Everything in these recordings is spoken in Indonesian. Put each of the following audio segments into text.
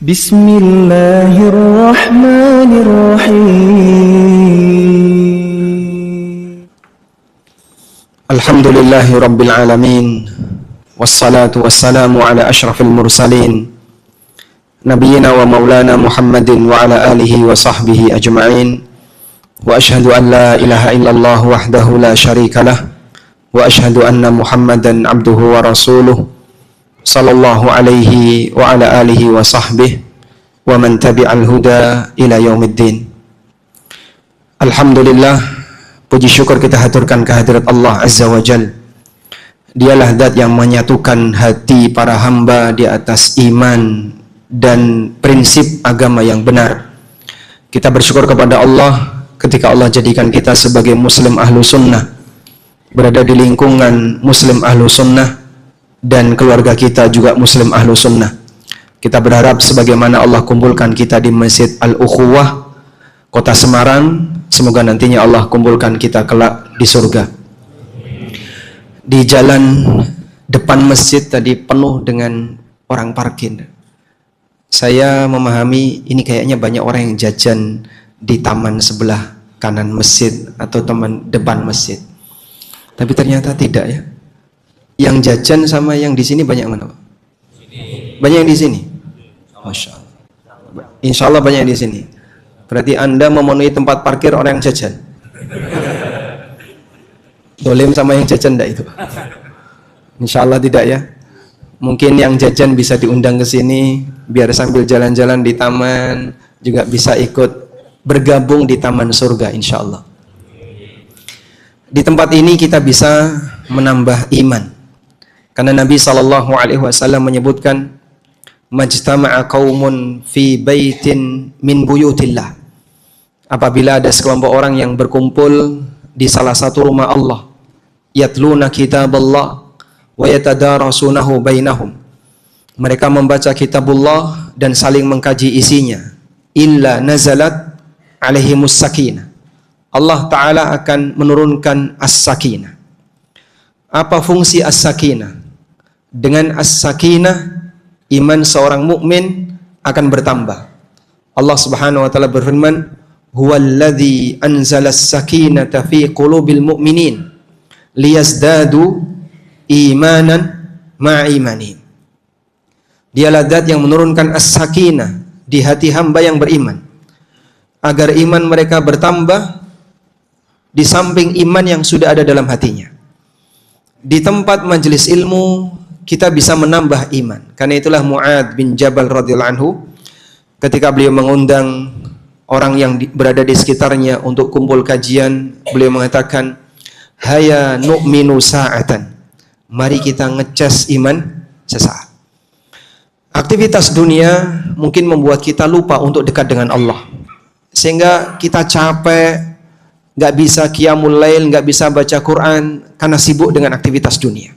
Bismillahirrahmanirrahim. Alhamdulillahi rabbil alamin. Wassalatu wassalamu ala ashrafil mursalin nabiyyina wa maulana Muhammadin wa ala alihi wa sahbihi ajma'in. Wa ashhadu an la ilaha illallah wahdahu la syarika lah. Wa ashhadu anna Muhammadan abduhu wa rasuluh sallallahu alaihi wa ala alihi wa sahbihi wa man tabi'al huda ila yaumiddin. Alhamdulillah, puji syukur kita haturkan kehadirat Allah Azza wa Jal. Dialah zat yang menyatukan hati para hamba di atas iman dan prinsip agama yang benar. Kita bersyukur kepada Allah ketika Allah jadikan kita sebagai muslim ahlu sunnah, berada di lingkungan muslim ahlu sunnah, dan keluarga kita juga muslim ahlu sunnah. Kita berharap sebagaimana Allah kumpulkan kita di Masjid Al-Ukhuwah Kota Semarang, semoga nantinya Allah kumpulkan kita kelak di surga. Di jalan depan masjid tadi penuh dengan orang parkir. Saya memahami ini kayaknya banyak orang yang jajan di taman sebelah kanan masjid atau taman depan masjid. Tapi ternyata tidak ya. Yang jajan sama yang di sini banyak mana, Pak? Banyak yang di sini. Masya Allah. Insya Allah banyak yang di sini. Berarti Anda memenuhi tempat parkir orang yang jajan. Dolim sama yang jajan enggak itu? Insya Allah tidak ya. Mungkin yang jajan bisa diundang ke sini biar sambil jalan-jalan di taman juga bisa ikut bergabung di taman surga insya Allah. Di tempat ini kita bisa menambah iman. Karena Nabi SAW menyebutkan majtama'a qaumun fi baitin min buyutillah. Apabila ada sekelompok orang yang berkumpul di salah satu rumah Allah, yatluna kitaballah wa yatadarasunahu bainahum. Mereka membaca kitabullah dan saling mengkaji isinya. Illa nazalat alaihimus sakinah. Allah Ta'ala akan menurunkan as-sakinah. Apa fungsi as-sakinah? Dengan as-sakinah, iman seorang mukmin akan bertambah. Allah Subhanahu wa taala berfirman, "Huwallazi anzala as-sakinata fi qulubil mu'minin liyazdadu imanan ma'a imanihim." Dialah zat yang menurunkan as-sakinah di hati hamba yang beriman agar iman mereka bertambah di samping iman yang sudah ada dalam hatinya. Di tempat majelis ilmu kita bisa menambah iman. Karena itulah Mu'adz bin Jabal radhiyallahu anhu ketika beliau mengundang orang yang berada di sekitarnya untuk kumpul kajian, beliau mengatakan, "Haya nu'minu sa'atan." Mari kita ngecas iman sesaat. Aktivitas dunia mungkin membuat kita lupa untuk dekat dengan Allah. Sehingga kita capek, nggak bisa qiyamul lail, nggak bisa baca Quran karena sibuk dengan aktivitas dunia.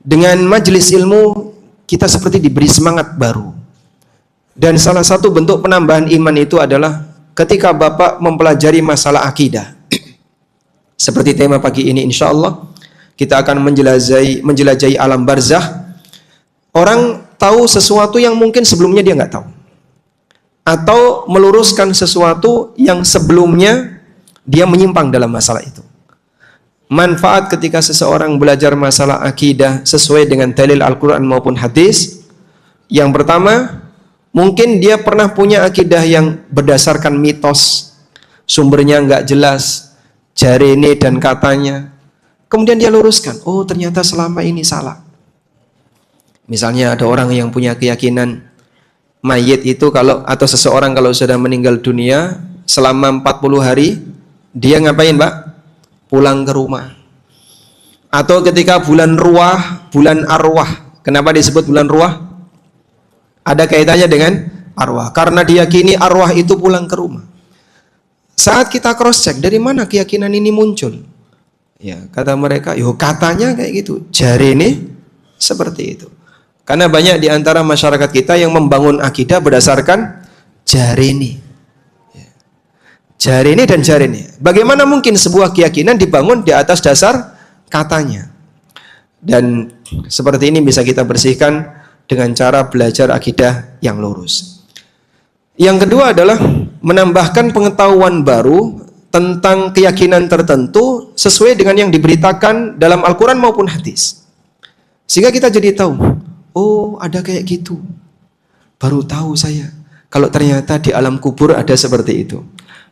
Dengan majelis ilmu kita seperti diberi semangat baru. Dan salah satu bentuk penambahan iman itu adalah ketika Bapak mempelajari masalah akidah. Seperti tema pagi ini insya Allah kita akan menjelajahi alam barzakh. Orang tahu sesuatu yang mungkin sebelumnya dia nggak tahu. Atau meluruskan sesuatu yang sebelumnya dia menyimpang dalam masalah itu. Manfaat ketika seseorang belajar masalah akidah sesuai dengan dalil Al-Quran maupun hadis. Yang pertama, mungkin dia pernah punya akidah yang berdasarkan mitos, sumbernya nggak jelas, jarene dan katanya. Kemudian dia luruskan, oh ternyata selama ini salah. Misalnya ada orang yang punya keyakinan mayit itu atau seseorang kalau sudah meninggal dunia selama 40 hari, dia ngapain, Pak? Pulang ke rumah. Atau ketika bulan ruah, bulan arwah. Kenapa disebut bulan ruah? Ada kaitannya dengan arwah. Karena diyakini arwah itu pulang ke rumah. Saat kita cross check, dari mana keyakinan ini muncul? Ya, kata mereka, yo katanya kayak gitu. Jari ini seperti itu. Karena banyak di antara masyarakat kita yang membangun akidah berdasarkan jari ini. Jari ini dan jari ini. Bagaimana mungkin sebuah keyakinan dibangun di atas dasar katanya? Dan seperti ini bisa kita bersihkan dengan cara belajar akidah yang lurus. Yang kedua adalah menambahkan pengetahuan baru tentang keyakinan tertentu sesuai dengan yang diberitakan dalam Al-Quran maupun hadis. Sehingga kita jadi tahu, oh ada kayak gitu. Baru tahu saya, kalau ternyata di alam kubur ada seperti itu.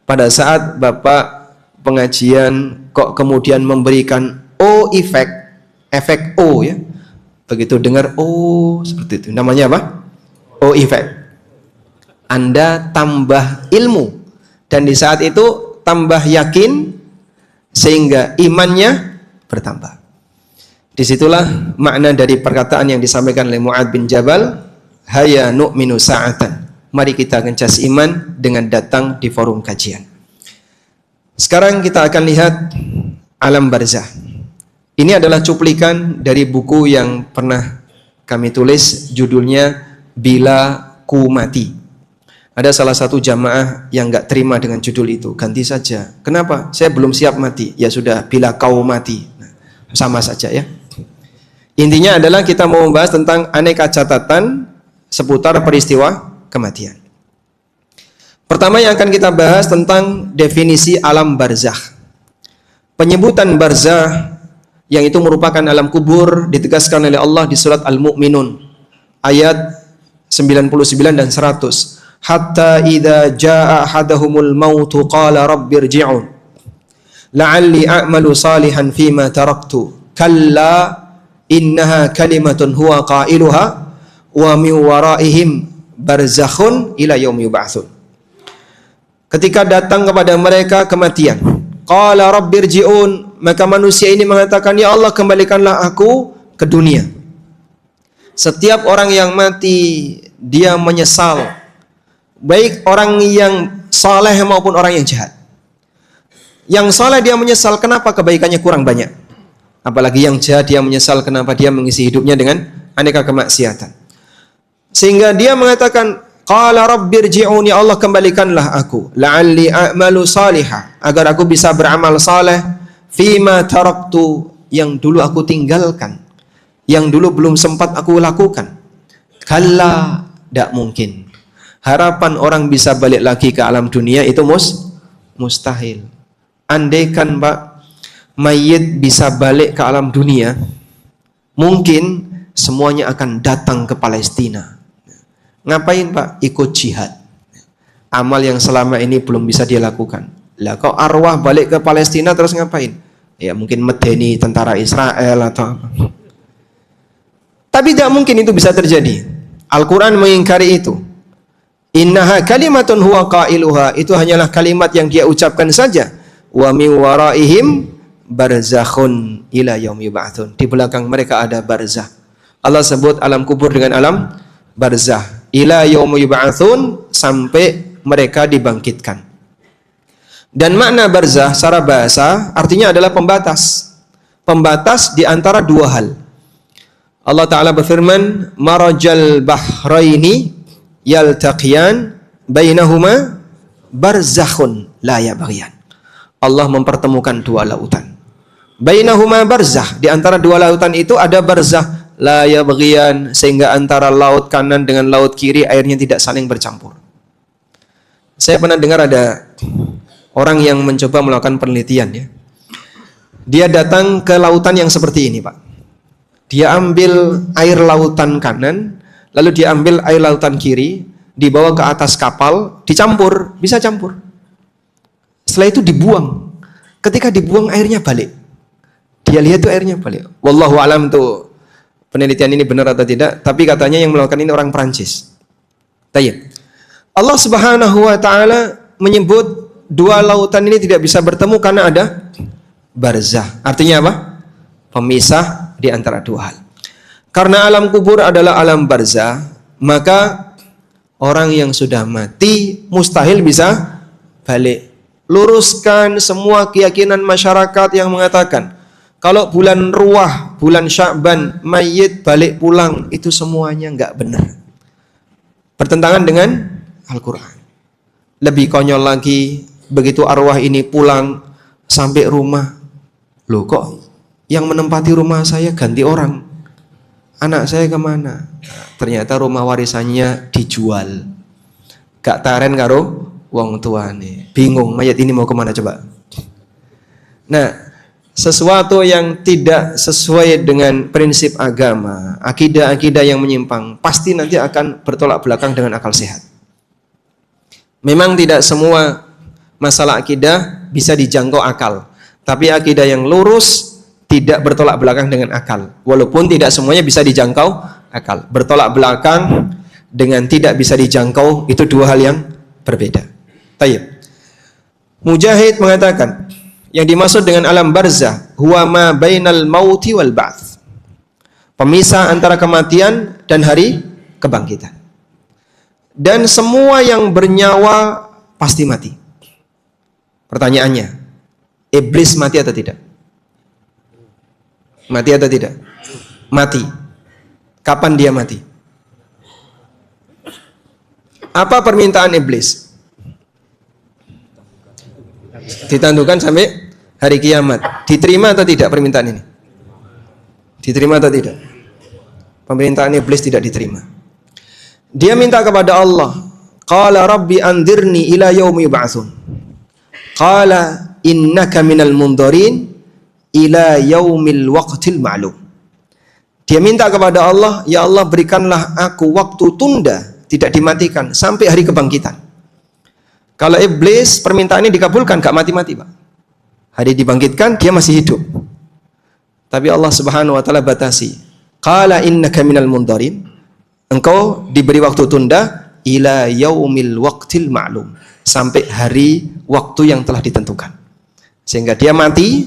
Pada saat Bapak pengajian kok kemudian memberikan efek O ya. Begitu dengar seperti itu. Namanya apa? Efek. Anda tambah ilmu dan di saat itu tambah yakin sehingga imannya bertambah. Disitulah makna dari perkataan yang disampaikan oleh Mu'adz bin Jabal, haya nu'minu sa'atan. Mari kita gencas iman dengan datang di forum kajian. Sekarang kita akan lihat alam barzah. Ini adalah cuplikan dari buku yang pernah kami tulis, judulnya Bila Ku Mati. Ada salah satu jamaah yang nggak terima dengan judul itu, ganti saja. Kenapa? Saya belum siap mati. Ya sudah, bila kau mati. Nah, sama saja ya. Intinya adalah kita mau membahas tentang aneka catatan seputar peristiwa kematian. Pertama yang akan kita bahas tentang definisi alam barzakh. Penyebutan barzakh yang itu merupakan alam kubur ditegaskan oleh Allah di surat Al-Mu'minun ayat 99 dan 100. Hatta idza jaa ahadahumul mautu qala rabbirji'un la'alli a'malu salihan fima taraktu kalla innaha kalimatun huwa qailuha wa min waraihim barzakhun ila yaumi yub'atsun. Ketika datang kepada mereka kematian, qala rabbirji'un, maka manusia ini mengatakan, ya Allah kembalikanlah aku ke dunia. Setiap orang yang mati dia menyesal, baik orang yang saleh maupun orang yang jahat. Yang saleh dia menyesal kenapa kebaikannya kurang banyak. Apalagi yang jahat dia menyesal kenapa dia mengisi hidupnya dengan aneka kemaksiatan. Sehingga dia mengatakan, qala rabbirji'un, ya Allah kembalikanlah aku, la'alli a'malu salihah, agar aku bisa beramal saleh, fima taraktu, yang dulu aku tinggalkan, yang dulu belum sempat aku lakukan. Kalla, tidak mungkin. Harapan orang bisa balik lagi ke alam dunia itu mustahil. Andaikan Pak, mayit bisa balik ke alam dunia, mungkin semuanya akan datang ke Palestina. Ngapain Pak? Ikut jihad. Amal yang selama ini belum bisa dia lakukan. Lah kok arwah balik ke Palestina terus ngapain? Ya mungkin medeni tentara Israel atau apa. Tapi tidak mungkin itu bisa terjadi. Al-Quran mengingkari itu. Innaha kalimatun huwa qailuha, itu hanyalah kalimat yang dia ucapkan saja. Wa min waraihim barzakhun ila yaumi yub'atsun. Di belakang mereka ada barzah. Allah sebut alam kubur dengan alam barzah. Ila yaumi yub'atsun, sampai mereka dibangkitkan. Dan makna barzah secara bahasa artinya adalah pembatas. Pembatas di antara dua hal. Allah Ta'ala berfirman, marajal bahraini yaltaqiyan bainahuma barzakhun la yabghiyan. Allah mempertemukan dua lautan. Bainahuma barzakh, di antara dua lautan itu ada barzakh la yabghiyan, sehingga antara laut kanan dengan laut kiri airnya tidak saling bercampur. Saya pernah dengar ada orang yang mencoba melakukan penelitian ya. Dia datang ke lautan yang seperti ini, Pak. Dia ambil air lautan kanan, lalu dia ambil air lautan kiri, dibawa ke atas kapal, dicampur, bisa campur. Setelah itu dibuang. Ketika dibuang airnya balik. Dia lihat tuh airnya balik. Wallahu alam tuh penelitian ini benar atau tidak, tapi katanya yang melakukan ini orang Perancis. Tayyib. Allah Subhanahu wa taala menyebut dua lautan ini tidak bisa bertemu karena ada barzah. Artinya apa? Pemisah di antara dua hal. Karena alam kubur adalah alam barzah, maka orang yang sudah mati mustahil bisa balik. Luruskan semua keyakinan masyarakat yang mengatakan kalau bulan Ruwah, bulan Sya'ban, mayit balik pulang, itu semuanya enggak benar. Bertentangan dengan Al-Quran. Lebih konyol lagi, begitu arwah ini pulang sampai rumah, loh kok yang menempati rumah saya ganti orang? anak saya kemana? Ternyata rumah warisannya dijual. Gak taren karo wong tuane. Bingung mayat ini mau kemana coba? Nah, sesuatu yang tidak sesuai dengan prinsip agama, akidah-akidah yang menyimpang, pasti nanti akan bertolak belakang dengan akal sehat. Memang tidak semua masalah akidah bisa dijangkau akal, tapi akidah yang lurus tidak bertolak belakang dengan akal. Walaupun tidak semuanya bisa dijangkau akal. Bertolak belakang dengan tidak bisa dijangkau itu dua hal yang berbeda. Tayyib. Mujahid mengatakan, yang dimaksud dengan alam barzah huwa ma bainal mauti wal ba'ts. Pemisah antara kematian dan hari kebangkitan. Dan semua yang bernyawa pasti mati. Pertanyaannya, iblis mati atau tidak? Mati atau tidak? Mati. Kapan dia mati? Apa permintaan iblis? Ditentukan sampai hari kiamat. Diterima atau tidak permintaan ini? Diterima atau tidak? Permintaan iblis tidak diterima. Dia minta kepada Allah, qala rabbi anzirni ila yaumi yub'atsun. Qala innaka minal mundarin ila yaumil waqtil ma'lum. Dia minta kepada Allah, ya Allah berikanlah aku waktu tunda, tidak dimatikan sampai hari kebangkitan. Kalau iblis permintaannya dikabulkan, gak mati-mati Pak. Hari dibangkitkan dia masih hidup. Tapi Allah Subhanahu wa taala batasi. Qala innaka minal mundarin. Engkau diberi waktu tunda ila yaumil waqtil ma'lum, sampai hari waktu yang telah ditentukan. Sehingga dia mati,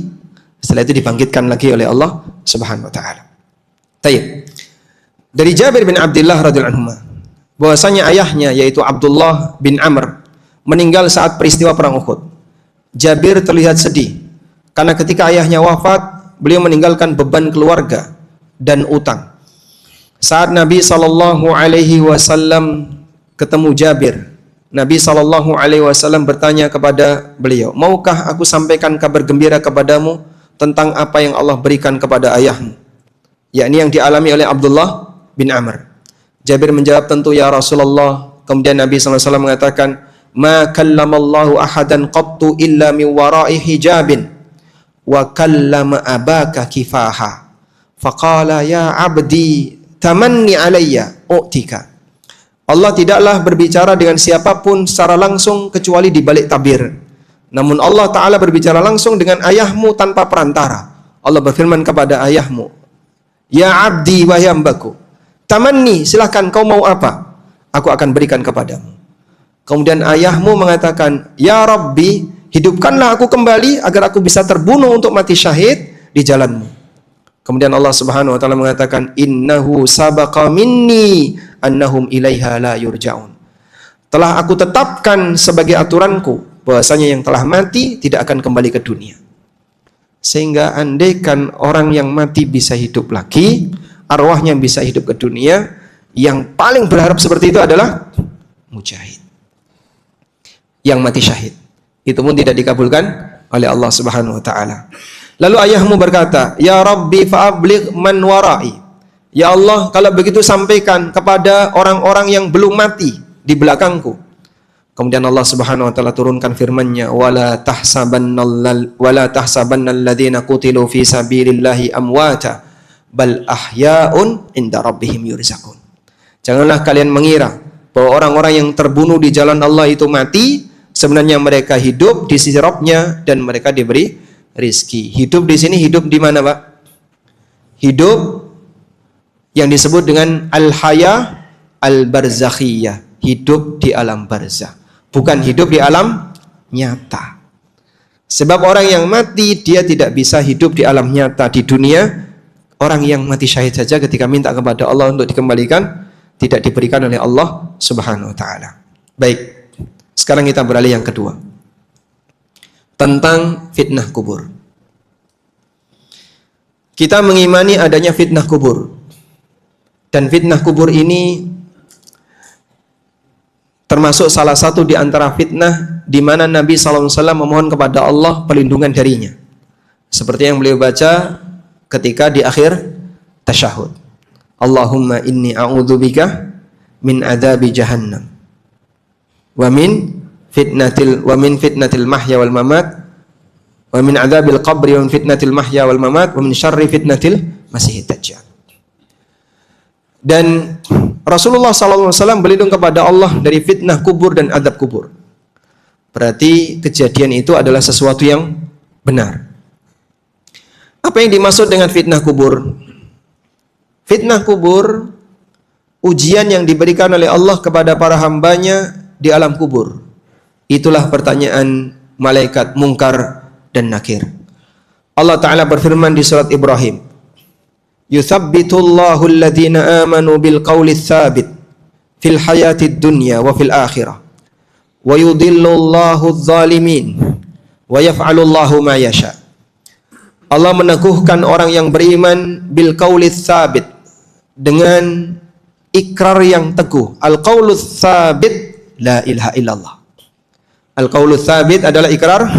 setelah itu dibangkitkan lagi oleh Allah Subhanahu wa taala. Tayyib. Dari Jabir bin Abdullah radhiyallahu anhu bahwasanya ayahnya yaitu Abdullah bin Amr meninggal saat peristiwa perang Uhud. Jabir terlihat sedih karena ketika ayahnya wafat, beliau meninggalkan beban keluarga dan utang. Saat Nabi sallallahu alaihi wasallam ketemu Jabir, Nabi sallallahu alaihi wasallam bertanya kepada beliau, "Maukah aku sampaikan kabar gembira kepadamu tentang apa yang Allah berikan kepada ayahmu?" Yakni yang dialami oleh Abdullah bin Amr. Jabir menjawab, "Tentu ya Rasulullah." Kemudian Nabi SAW mengatakan, "Ma kallamallahu ahadan qattu illa min wara'i hijabin wa kallama abaka kifaha. Faqala ya abdi tamanni alayya u'tika." Allah tidaklah berbicara dengan siapapun secara langsung kecuali di balik tabir. Namun Allah Ta'ala berbicara langsung dengan ayahmu tanpa perantara. Allah berfirman kepada ayahmu, "Ya abdi wahai hambaku, tamanni, silahkan kau mau apa, aku akan berikan kepadamu." Kemudian ayahmu mengatakan, "Ya Rabbi, hidupkanlah aku kembali agar aku bisa terbunuh untuk mati syahid di jalanmu." Kemudian Allah Subhanahu wa taala mengatakan, "Innahu sabaqa minni annahum ilaiha la yurja'un." Telah aku tetapkan sebagai aturanku bahwasanya yang telah mati tidak akan kembali ke dunia. Sehingga andaikan orang yang mati bisa hidup lagi, arwahnya bisa hidup ke dunia, yang paling berharap seperti itu adalah mujahid yang mati syahid. Itu pun tidak dikabulkan oleh Allah Subhanahu wa taala. Lalu ayahmu berkata, "Ya Rabbi fa'abligh man wara'i." Ya Allah, kalau begitu sampaikan kepada orang-orang yang belum mati di belakangku. Kemudian Allah Subhanahu wa taala turunkan firman-Nya, wala tahsabannal ladzina qutilu fi sabilillahi amwata bal ahya'un inda rabbihim yurzaqun. Janganlah kalian mengira bahwa orang-orang yang terbunuh di jalan Allah itu mati, sebenarnya mereka hidup di sisi Rabb-Nya dan mereka diberi rizki. Hidup di sini hidup di mana, Pak? Hidup yang disebut dengan al-haya al-barzakhiyah, hidup di alam barzakh. Bukan hidup di alam nyata. Sebab orang yang mati, dia tidak bisa hidup di alam nyata di dunia. Orang yang mati syahid saja ketika minta kepada Allah untuk dikembalikan, tidak diberikan oleh Allah Subhanahu wa ta'ala. Baik, sekarang kita beralih yang kedua. Tentang fitnah kubur. Kita mengimani adanya fitnah kubur. Dan fitnah kubur ini termasuk salah satu di antara fitnah di mana Nabi SAW memohon kepada Allah perlindungan darinya. Seperti yang beliau baca ketika di akhir tasyahud. Allahumma inni a'udzubika min adzabi jahannam wa min fitnatil mahya wal mamat wa min adzabil qabri wa min fitnatil mahya wal mamat wa min syarri fitnatil masiihid dajjal. Dan Rasulullah SAW berlindung kepada Allah dari fitnah kubur dan azab kubur. Berarti kejadian itu adalah sesuatu yang benar. Apa yang dimaksud dengan fitnah kubur? Fitnah kubur, ujian yang diberikan oleh Allah kepada para hambanya di alam kubur. Itulah pertanyaan malaikat Munkar dan Nakir. Allah Ta'ala berfirman di surat Ibrahim, Yuthabbitullahu alladhina amanu bil qawli tsabit fil hayatid dunya wa fil akhirah wa yudhillullahu adh-dhalimin wa yaf'alullahu ma yasha. Allah meneguhkan orang yang beriman bil qawli tsabit, dengan ikrar yang teguh. Al-qawlu tsabit la ilaha illallah. Al-qawlu tsabit adalah ikrar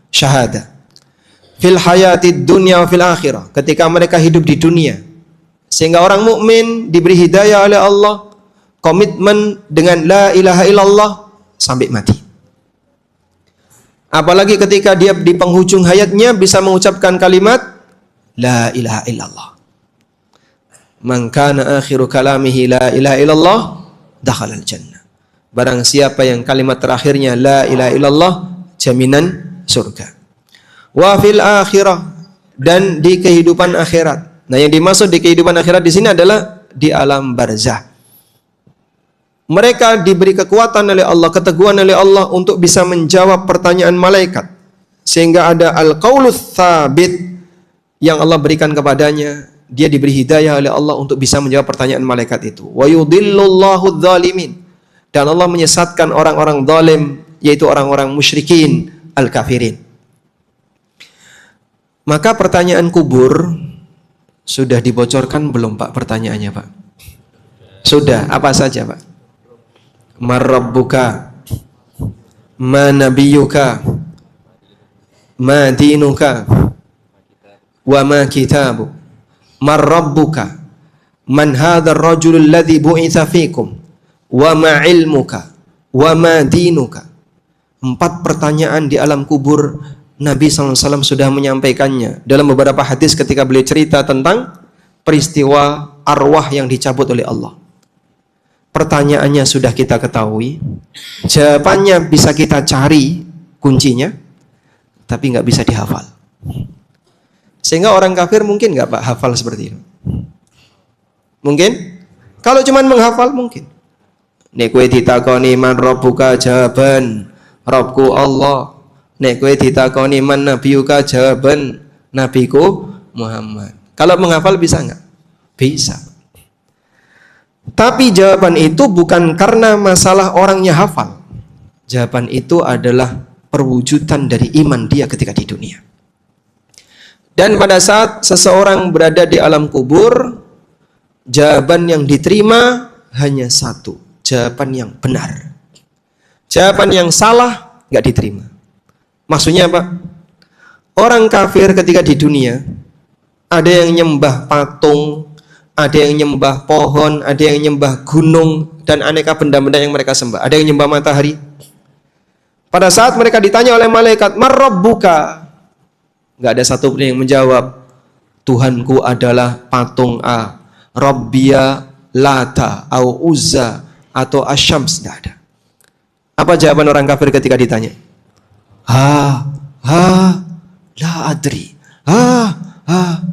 syahadah. Fil hayatid dunya wa fil akhirah, ketika mereka hidup di dunia. Sehingga orang mukmin diberi hidayah oleh Allah, komitmen dengan la ilaha illallah sampai mati. Apalagi ketika dia di penghujung hayatnya bisa mengucapkan kalimat la ilaha illallah. Man kana akhiru kalamihi la ilaha illallah dakhala al-jannah. Barang siapa yang kalimat terakhirnya la ilaha illallah, jaminan surga. Wa fil akhirah, dan di kehidupan akhirat. Nah, yang dimaksud di kehidupan akhirat di sini adalah di alam barzah. Mereka diberi kekuatan oleh Allah, keteguhan oleh Allah untuk bisa menjawab pertanyaan malaikat. Sehingga ada al-qaulus tsabit yang Allah berikan kepadanya. Dia diberi hidayah oleh Allah untuk bisa menjawab pertanyaan malaikat itu. Wa yudhillullahu adh-dhalimin, dan Allah menyesatkan orang-orang zalim, yaitu orang-orang musyrikin al-kafirin. Maka pertanyaan kubur sudah dibocorkan belum Pak pertanyaannya Pak? Sudah. Apa saja Pak? Man rabbuka, ma nabiyuka, ma dinuka, wa ma kitabu, man rabbuka, man hadha ar-rajul alladhi bu'itha fikum, wa ma ilmuka, wa ma dinuka. 4 pertanyaan di alam kubur Nabi SAW sudah menyampaikannya dalam beberapa hadis ketika beliau cerita tentang peristiwa arwah yang dicabut oleh Allah. Pertanyaannya sudah kita ketahui, jawabannya bisa kita cari kuncinya, tapi nggak bisa dihafal. Sehingga orang kafir mungkin nggak Pak hafal seperti itu? Mungkin? Kalau cuma menghafal mungkin. Nek kowe ditakoni man rabbuka, jawaban Rabbku Allah. Nek kowe ditakoni man nabiyuka, jawaban nabiku Muhammad. Kalau menghafal bisa nggak? Bisa. Tapi jawaban itu bukan karena masalah orangnya hafal. Jawaban itu adalah perwujudan dari iman dia ketika di dunia. Dan pada saat seseorang berada di alam kubur, jawaban yang diterima hanya satu, jawaban yang benar. Jawaban yang salah nggak diterima. Maksudnya apa? Orang kafir ketika di dunia, ada yang nyembah patung, ada yang nyembah pohon, ada yang nyembah gunung, dan aneka benda-benda yang mereka sembah. Ada yang nyembah matahari. Pada saat mereka ditanya oleh malaikat, man rabbuka, nggak ada satu pun yang menjawab, Tuhanku adalah patung A, Rabbiya Lata, au Uzza, atau Asyams. Nggak ada. Apa jawaban orang kafir ketika ditanya? La adri.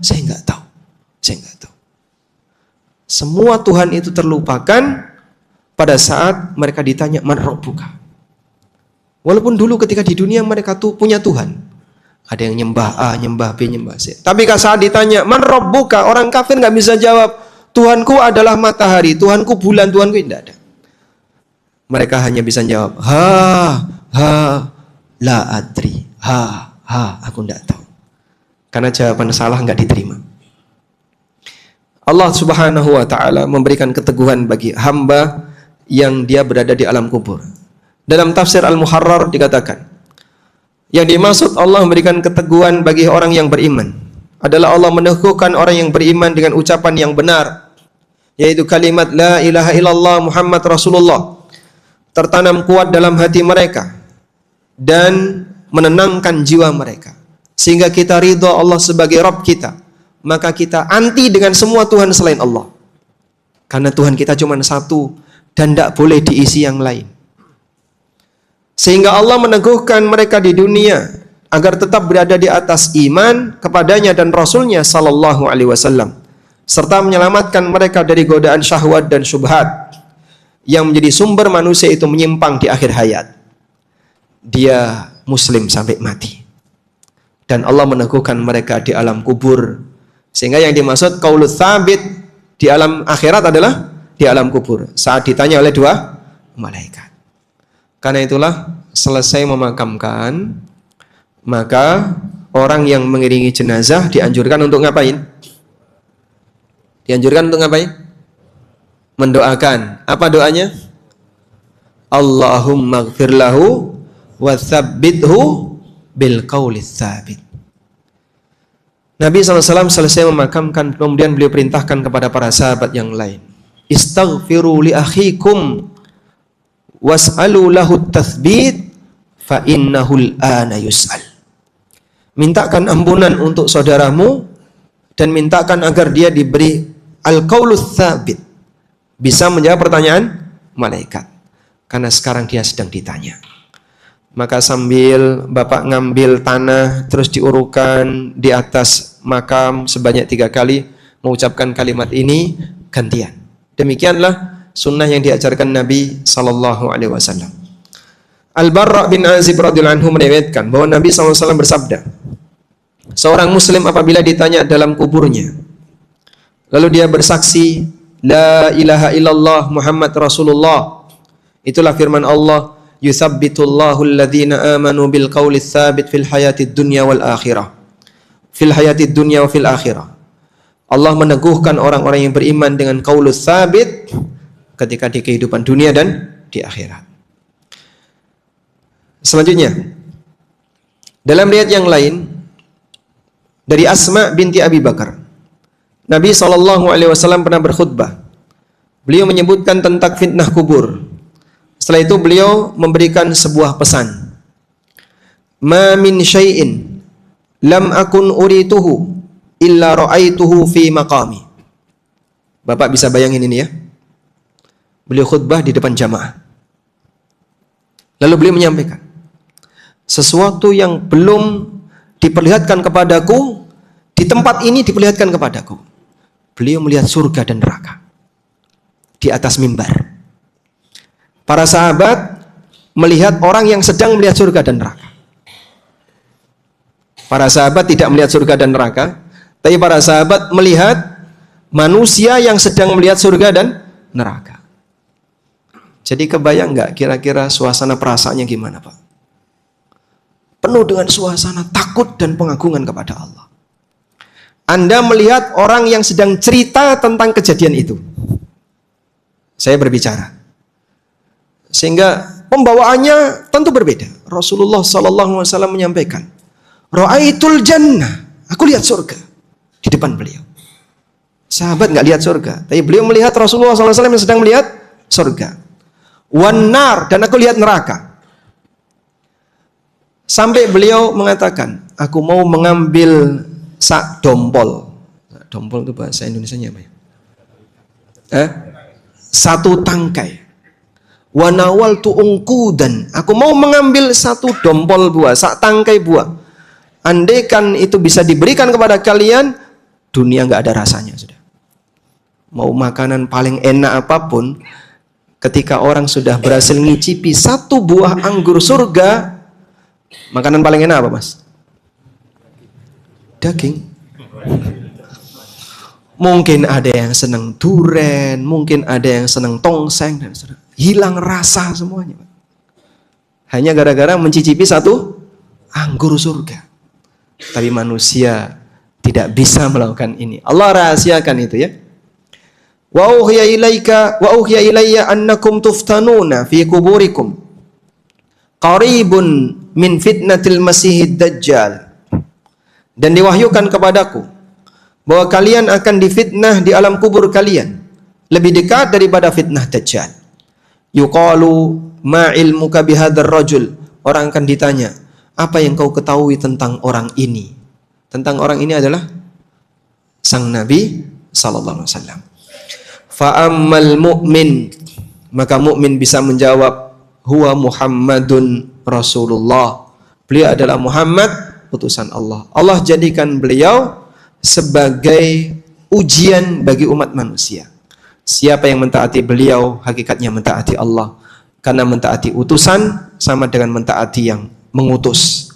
Saya nggak tahu. Saya nggak tahu. Semua Tuhan itu terlupakan pada saat mereka ditanya man rabbuka. Walaupun dulu ketika di dunia mereka tuh punya Tuhan. Ada yang nyembah A, nyembah B, nyembah C. Tapi saat ditanya man rabbuka, orang kafir nggak bisa jawab. Tuhanku adalah matahari, Tuhanku bulan, Tuhanku tidak ada. Mereka hanya bisa jawab la adri, aku tidak tahu. Karena jawaban salah nggak diterima. Allah Subhanahu wa ta'ala memberikan keteguhan bagi hamba yang dia berada di alam kubur. Dalam tafsir Al-Muharrar dikatakan, yang dimaksud Allah memberikan keteguhan bagi orang yang beriman adalah Allah meneguhkan orang yang beriman dengan ucapan yang benar. yaitu kalimat la ilaha illallah Muhammad Rasulullah, tertanam kuat dalam hati mereka dan menenangkan jiwa mereka, sehingga kita ridha Allah sebagai Rabb kita, maka kita anti dengan semua Tuhan selain Allah, karena Tuhan kita cuma satu dan tidak boleh diisi yang lain. Sehingga Allah meneguhkan mereka di dunia agar tetap berada di atas iman kepadanya dan Rasulnya sallallahu alaihi wasallam, serta menyelamatkan mereka dari godaan syahwat dan syubhat yang menjadi sumber manusia itu menyimpang di akhir hayat. Dia muslim sampai mati, dan Allah meneguhkan mereka di alam kubur. Sehingga yang dimaksud qaulul tsabit di alam akhirat adalah di alam kubur, saat ditanya oleh dua malaikat. Karena itulah selesai memakamkan, maka orang yang mengiringi jenazah dianjurkan untuk ngapain? Dianjurkan untuk ngapain? Mendoakan. Apa doanya? Allahumma ighfir lahu wa tsabbithu bil qaulis tsabit. Nabi SAW selesai memakamkan, kemudian beliau perintahkan kepada para sahabat yang lain, istaghfiru li akhikum was'alu lahu tathbit fa innahul ana yus'al. Mintakan ampunan untuk saudaramu dan mintakan agar dia diberi al-qaulus tsabit, bisa menjawab pertanyaan malaikat, karena sekarang dia sedang ditanya. Maka sambil Bapak ngambil tanah terus diurukan di atas makam sebanyak 3 kali, mengucapkan kalimat ini gantian. Demikianlah sunnah yang diajarkan Nabi sallallahu alaihi wasallam. Al-Barra bin Azib radhiyallahu anhu meriwayatkan bahwa Nabi sallallahu alaihi wasallam bersabda, seorang muslim apabila ditanya dalam kuburnya, lalu dia bersaksi la ilaha illallah Muhammad Rasulullah, itulah firman Allah, yutsabbitullahu alladhina amanu bil qauli tsabit fil hayatid dunya wal akhirah. Fil hayatid dunya wa fil akhirah. Allah meneguhkan orang-orang yang beriman dengan qaulus tsabit ketika di kehidupan dunia dan di akhirat. Selanjutnya, dalam riwayat yang lain dari Asma binti Abi Bakar, Nabi SAW pernah berkhutbah. Beliau menyebutkan tentang fitnah kubur. Setelah itu beliau memberikan sebuah pesan. Ma min syai'in lam akun urituhu illa ra'aituhu fi maqami. Bapak bisa bayangin ini ya. Beliau khutbah di depan jamaah. Lalu beliau menyampaikan, sesuatu yang belum diperlihatkan kepadaku, di tempat ini diperlihatkan kepadaku. Beliau melihat surga dan neraka di atas mimbar. Para sahabat melihat orang yang sedang melihat surga dan neraka. Para sahabat tidak melihat surga dan neraka, tapi para sahabat melihat manusia yang sedang melihat surga dan neraka. Jadi kebayang nggak kira-kira suasana perasaannya gimana, Pak? Penuh dengan suasana takut dan pengagungan kepada Allah. Anda melihat orang yang sedang cerita tentang kejadian itu. Saya berbicara. Sehingga pembawaannya tentu berbeda. Rasulullah SAW menyampaikan, Ra'aitul jannah, aku lihat surga di depan beliau. Sahabat nggak lihat surga, tapi beliau melihat Rasulullah SAW yang sedang melihat surga. Wanar, dan aku lihat neraka. Sampai beliau mengatakan, aku mau mengambil sak dompol. Dompol itu bahasa Indonesianya apa ya? Satu tangkai. Wanawal tu ungkudan, aku mau mengambil satu dompol buah, sak tangkai buah. Andaikan itu bisa diberikan kepada kalian, dunia nggak ada rasanya sudah. Mau makanan paling enak apapun, ketika orang sudah berhasil ngicipi satu buah anggur surga, makanan paling enak apa, Mas? Daging. Mungkin ada yang senang duren, mungkin ada yang senang tongseng, dan hilang rasa semuanya, Pak. Hanya gara-gara mencicipi satu anggur surga. Tapi manusia tidak bisa melakukan ini. Allah rahasiakan itu ya. Wa uhiya ilayya annakum tuftanuna fi kuburikum qaribun min fitnatil masihid dajjal. Dan diwahyukan kepadaku bahwa kalian akan difitnah di alam kubur kalian. lebih dekat daripada fitnah Dajjal. Yuqalu ma ilmuka bihadzal rajul. Orang akan ditanya, apa yang kau ketahui tentang orang ini? Tentang orang ini adalah sang Nabi sallallahu alaihi wasallam. Fa ammal mu'min, maka mukmin bisa menjawab, huwa Muhammadun Rasulullah. Beliau adalah Muhammad, utusan Allah. Allah jadikan beliau sebagai ujian bagi umat manusia. Siapa yang mentaati beliau, hakikatnya mentaati Allah. Karena mentaati utusan sama dengan mentaati yang mengutus.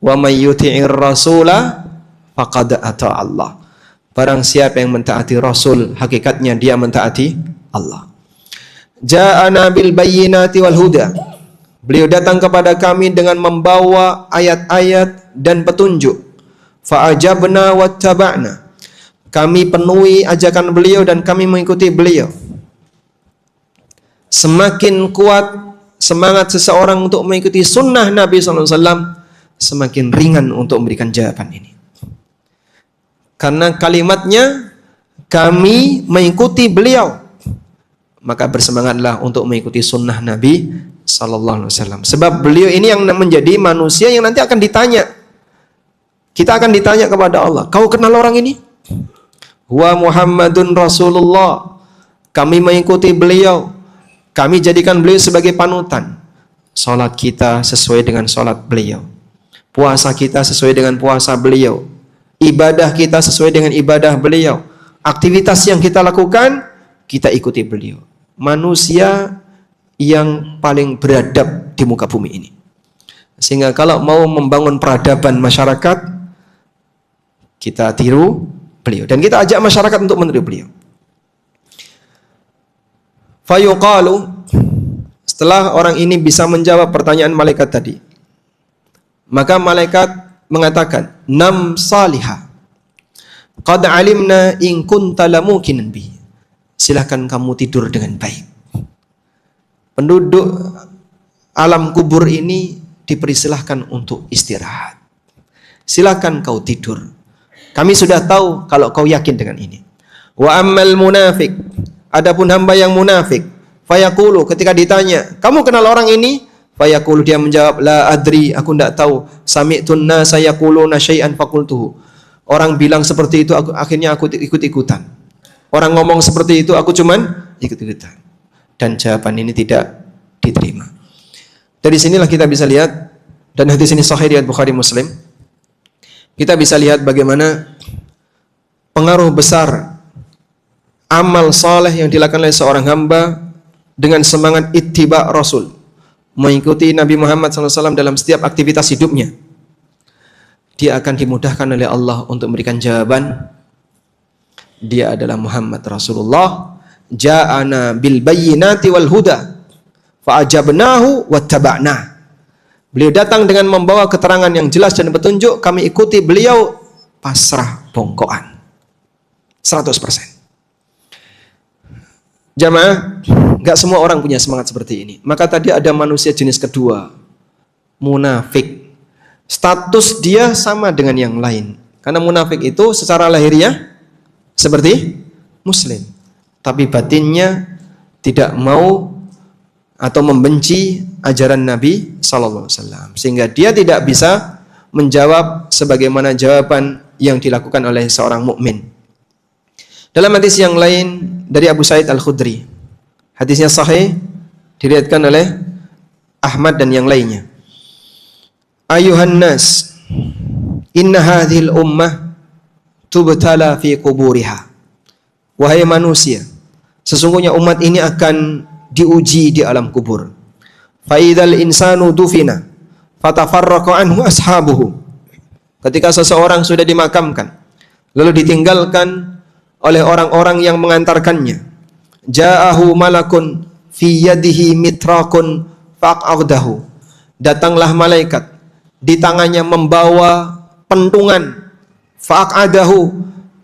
Wa may yuti'ir rasula faqad ata Allah. Barang siapa yang mentaati Rasul, hakikatnya dia mentaati Allah. Ja'ana bil bayyinati wal huda. Beliau datang kepada kami dengan membawa ayat-ayat dan petunjuk. Fa'ajabna wattaba'na. Kami penuhi ajakan beliau dan kami mengikuti beliau. Semakin kuat semangat seseorang untuk mengikuti sunnah Nabi SAW, semakin ringan untuk memberikan jawaban ini. Karena kalimatnya, kami mengikuti beliau, maka bersemangatlah untuk mengikuti sunnah Nabi SAW. Sebab beliau ini yang menjadi manusia yang nanti akan ditanya. Kita akan ditanya kepada Allah, kau kenal orang ini? Wa Muhammadun Rasulullah. Kami mengikuti beliau. Kami jadikan beliau sebagai panutan. Salat kita sesuai dengan salat beliau. Puasa kita sesuai dengan puasa beliau. Ibadah kita sesuai dengan ibadah beliau. Aktivitas yang kita lakukan, kita ikuti beliau. Manusia yang paling beradab di muka bumi ini. Sehingga kalau mau membangun peradaban masyarakat, kita tiru beliau. Dan kita ajak masyarakat untuk meniru beliau. Fayuqalu, setelah orang ini bisa menjawab pertanyaan malaikat tadi, maka malaikat mengatakan, nam salihah, qad alimna in kunta lamukinan bi. Silahkan kamu tidur dengan baik. Penduduk alam kubur ini dipersilahkan untuk istirahat. Silahkan kau tidur. Kami sudah tahu kalau kau yakin dengan ini. Wa ammal munafik, adapun hamba yang munafik, fayaqulu, ketika ditanya, kamu kenal orang ini? Fayaqulu, dia menjawab, la adri, aku tidak tahu. Sami'tun nasa yaquluna syai'an faqultuhu. Orang bilang seperti itu, akhirnya aku ikut-ikutan. Orang ngomong seperti itu, aku cuman ikut-ikutan. Dan jawaban ini tidak diterima. Dari sinilah kita bisa lihat, dan hadis ini sahih riwayat Bukhari Muslim. Kita bisa lihat bagaimana pengaruh besar amal saleh yang dilakukan oleh seorang hamba dengan semangat ittiba Rasul, mengikuti Nabi Muhammad SAW dalam setiap aktivitas hidupnya. Dia akan dimudahkan oleh Allah untuk memberikan jawaban. Dia adalah Muhammad Rasulullah. Ja'ana bil bayyinati wal huda fa'ajabnahu wattaba'na. Beliau datang dengan membawa keterangan yang jelas dan petunjuk, kami ikuti beliau pasrah bongkoan 100%. Jamaah, gak semua orang punya semangat seperti ini. Maka tadi ada manusia jenis kedua, munafik. Status dia sama dengan yang lain. Karena munafik itu secara lahiriah seperti muslim, tapi batinnya tidak mau atau membenci ajaran Nabi Sallallahu Alaihi Wasallam, sehingga dia tidak bisa menjawab sebagaimana jawaban yang dilakukan oleh seorang mukmin. Dalam hadis yang lain dari Abu Sa'id Al-Khudri, hadisnya sahih, diriwayatkan oleh Ahmad dan yang lainnya. Ayuhan nas, inna hadhil ummah tubtala fi quburiha. Wahai manusia, sesungguhnya umat ini akan diuji di alam kubur. Fa idzal insanu dufina fatafarraqa anhu ashabuhu. Ketika seseorang sudah dimakamkan, lalu ditinggalkan oleh orang-orang yang mengantarkannya, ja'ahu malakun fi yadihi mitraqun faq'adahu. Datanglah malaikat, di tangannya membawa pentungan, faq'adahu,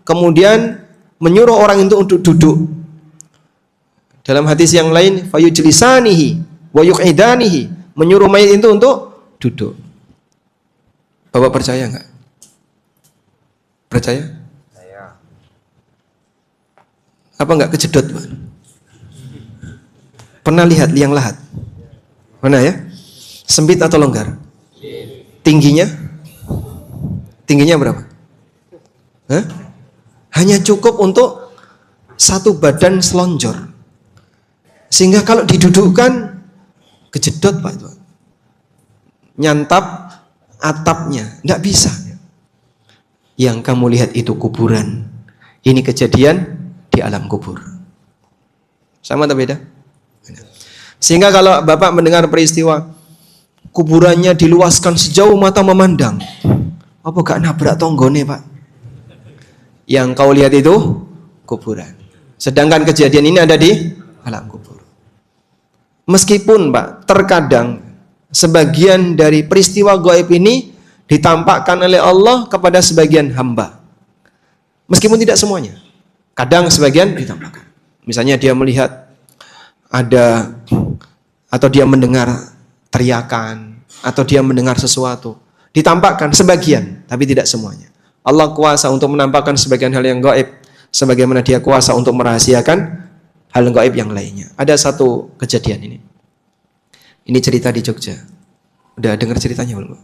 kemudian menyuruh orang itu untuk duduk. Dalam hadis yang lain, fayujlisanihi wa yuq'idanihi, menyuruh mayit itu untuk duduk. Bapak percaya enggak? Percaya? Apa enggak kejedot, Pak? Pernah lihat liang lahat? Pernah ya? Sempit atau longgar? Tingginya? Tingginya berapa? Hah? Hanya cukup untuk satu badan selonjor. Sehingga kalau didudukkan kejedot, Pak, itu. Nyantap atapnya, enggak bisa. Yang kamu lihat itu kuburan. Ini kejadian di alam kubur. Sama atau beda? Sehingga kalau Bapak mendengar peristiwa kuburannya diluaskan sejauh mata memandang, apa gak nabrak tonggone, Pak? Yang kau lihat itu kuburan. Sedangkan kejadian ini ada di alam kubur. Meskipun, Pak, terkadang sebagian dari peristiwa gaib ini ditampakkan oleh Allah kepada sebagian hamba. Meskipun tidak semuanya. Kadang sebagian ditampakkan. Misalnya dia melihat ada, atau dia mendengar teriakan, atau dia mendengar sesuatu. Ditampakkan sebagian, tapi tidak semuanya. Allah kuasa untuk menampakkan sebagian hal yang gaib, sebagaimana dia kuasa untuk merahasiakan hal gaib yang lainnya. Ada satu kejadian ini. Ini cerita di Jogja. Udah dengar ceritanya belum?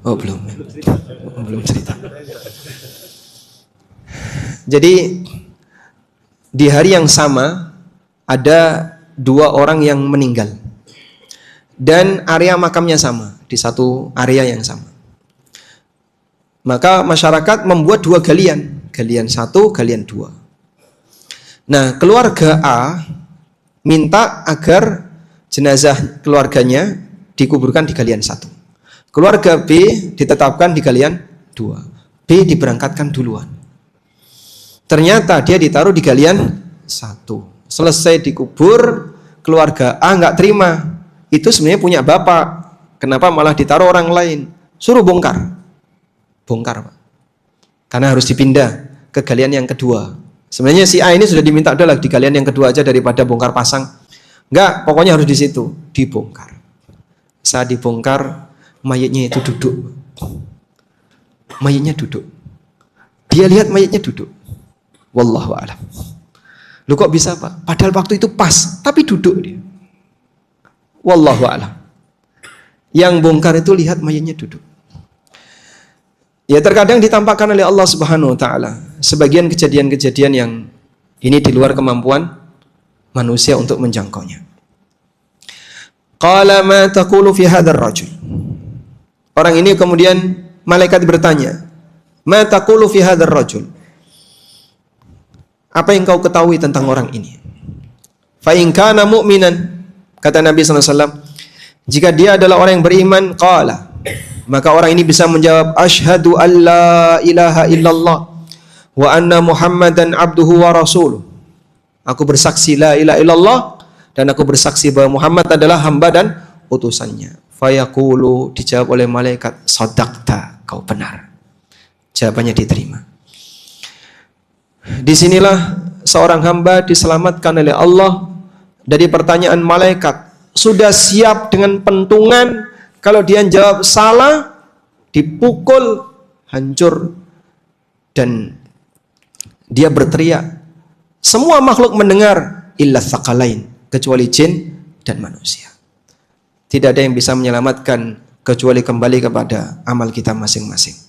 Oh belum. Belum cerita. Jadi di hari yang sama ada 2 orang yang meninggal. Dan area makamnya sama, di satu area yang sama. Maka masyarakat membuat 2 galian, galian 1, galian 2. Nah, keluarga A minta agar jenazah keluarganya dikuburkan di galian 1. Keluarga B ditetapkan di galian 2. B diberangkatkan duluan. Ternyata dia ditaruh di galian 1. Selesai dikubur, keluarga A nggak terima. Itu sebenarnya punya bapak. Kenapa malah ditaruh orang lain? Suruh bongkar. Bongkar, Pak. Karena harus dipindah ke galian yang kedua. Sebenarnya si A ini sudah diminta udah di galian yang kedua aja daripada bongkar pasang. Enggak, pokoknya harus di situ. Dibongkar. Saat dibongkar, mayatnya itu duduk. Mayatnya duduk. Dia lihat mayatnya duduk. Wallahu a'lam. Lu kok bisa, Pak? Padahal waktu itu pas, tapi duduk dia. Wallahu a'lam. Yang bongkar itu lihat mayatnya duduk. Ya terkadang ditampakkan oleh Allah Subhanahu wa taala sebagian kejadian-kejadian yang ini di luar kemampuan manusia untuk menjangkaunya. Qala ma taqulu fi hadzal rajul. Orang ini kemudian malaikat bertanya, "Ma taqulu fi hadzal rajul?" Apa yang kau ketahui tentang orang ini? Fa in kana mu'minan, kata Nabi sallallahu alaihi wasallam, jika dia adalah orang yang beriman, qala, maka orang ini bisa menjawab, asyhadu alla ilaha illallah wa anna Muhammadan abduhu wa rasuluh. Aku bersaksi la ilaha illallah dan aku bersaksi bahwa Muhammad adalah hamba dan utusannya. Fayaqulu, dijawab oleh malaikat, shadaqta, kau benar. Jawabannya diterima. Disinilah seorang hamba diselamatkan oleh Allah dari pertanyaan malaikat. Sudah siap dengan pentungan, kalau dia jawab salah, dipukul, hancur, dan dia berteriak. Semua makhluk mendengar, illa tsaqalain, kecuali jin dan manusia. Tidak ada yang bisa menyelamatkan kecuali kembali kepada amal kita masing-masing.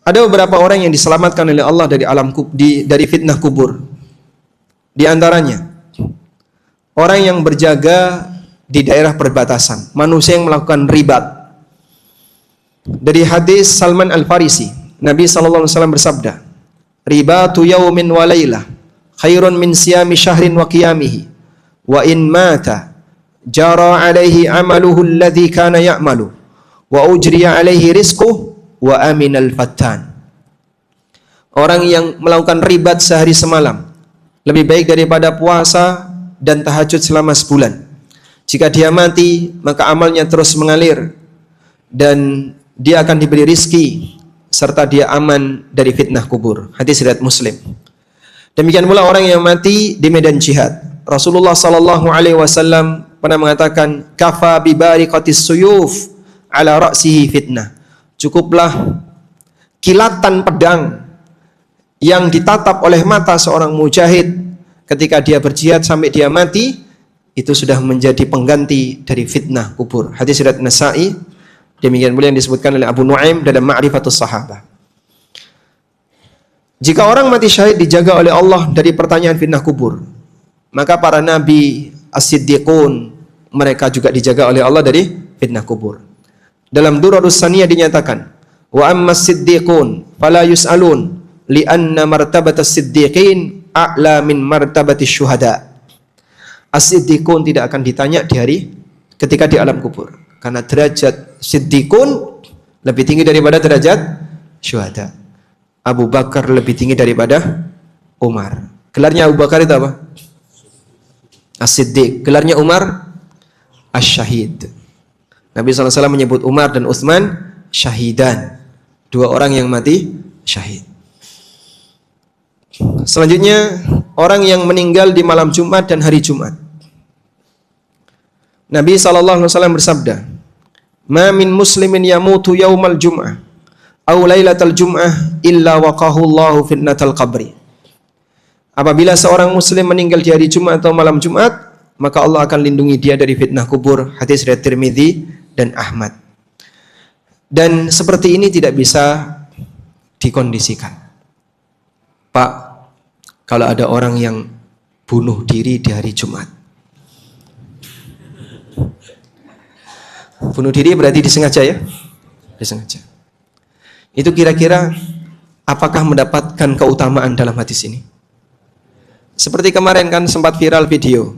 Ada beberapa orang yang diselamatkan oleh Allah dari dari fitnah kubur. Di antaranya orang yang berjaga di daerah perbatasan, manusia yang melakukan ribat. Dari hadis Salman Al-Farisi, Nabi sallallahu alaihi wasallam bersabda, "Ribatu yaumin wa lailah khairun min siyami syahrin wa qiyamihi, wa in mata jara alaihi amaluhu alladhi kana ya'malu, wa ujriya alaihi rizquhu wa aminal fattan." Orang yang melakukan ribat sehari semalam lebih baik daripada puasa dan tahajud selama sebulan. Jika dia mati, maka amalnya terus mengalir dan dia akan diberi rizki serta dia aman dari fitnah kubur. Hadis riwayat Muslim. Demikian pula orang yang mati di medan jihad. Rasulullah sallallahu alaihi wasallam pernah mengatakan, "Kafa bi bariqatis suyuf ala ra'sihi fitnah." Cukuplah kilatan pedang yang ditatap oleh mata seorang mujahid ketika dia berjihad sampai dia mati, itu sudah menjadi pengganti dari fitnah kubur. Hadis riwayat Nasa'i, demikian pula yang disebutkan oleh Abu Nuaim dalam Ma'rifatus Sahabah. Jika orang mati syahid dijaga oleh Allah dari pertanyaan fitnah kubur, maka para nabi, as-siddiqun, mereka juga dijaga oleh Allah dari fitnah kubur. Dalam Durarus Saniyah dinyatakan, wa ammas siddiqun fala yus'alun li'anna martabatas siddiqin a'la min martabatis syuhada. As-siddiqun tidak akan ditanya di hari ketika di alam kubur, karena derajat siddiqun lebih tinggi daripada derajat syuhada. Abu Bakar lebih tinggi daripada Umar. Gelarnya Abu Bakar itu apa? As-Siddiq. Gelarnya Umar Asy-Syahid. Nabi SAW menyebut Umar dan Utsman syahidan, dua orang yang mati syahid. Selanjutnya, orang yang meninggal di malam Jumat dan hari Jumat. Nabi SAW bersabda, "Ma min muslimin yamutu yaumal jum'ah aw lailatal jum'ah illa waqahu Allahu fitnatal qabri." Apabila seorang muslim meninggal di hari Jumat atau malam Jumat, maka Allah akan lindungi dia dari fitnah kubur. Hadis riwayat Tirmidzi dan Ahmad. Dan seperti ini tidak bisa dikondisikan. Pak, kalau ada orang yang bunuh diri di hari Jumat, bunuh diri berarti disengaja ya? Disengaja. Itu kira-kira apakah mendapatkan keutamaan dalam hadis ini? Seperti kemarin kan sempat viral video.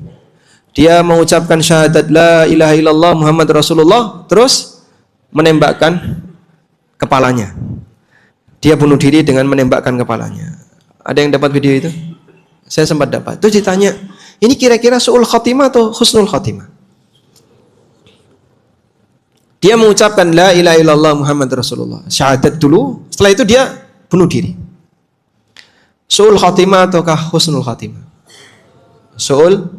Dia mengucapkan syahadat la ilaha illallah Muhammad Rasulullah, terus menembakkan kepalanya. Dia bunuh diri dengan menembakkan kepalanya. Ada yang dapat video itu? Saya sempat dapat. Terus ditanya, ini kira-kira su'ul khatimah atau husnul khatimah? Dia mengucapkan la ilaha illallah Muhammad Rasulullah, syahadat dulu, setelah itu dia bunuh diri. Su'ul khatimah ataukah husnul khatimah? Su'ul,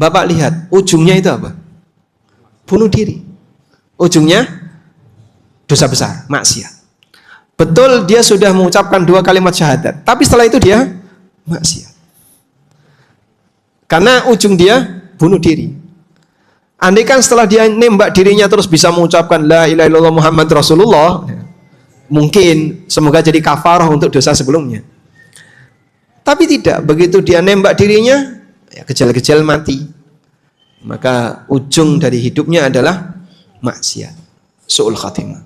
Bapak lihat, ujungnya itu apa? Bunuh diri. Ujungnya dosa besar, maksiat. Betul dia sudah mengucapkan 2 kalimat syahadat, tapi setelah itu dia maksiat. Karena ujung dia bunuh diri. Andai kan setelah dia nembak dirinya terus bisa mengucapkan la ilaha illallah Muhammad Rasulullah, mungkin semoga jadi kafarah untuk dosa sebelumnya. Tapi tidak, begitu dia nembak dirinya, ya kejal-kejal mati. Maka ujung dari hidupnya adalah maksiat, su'ul khatimah.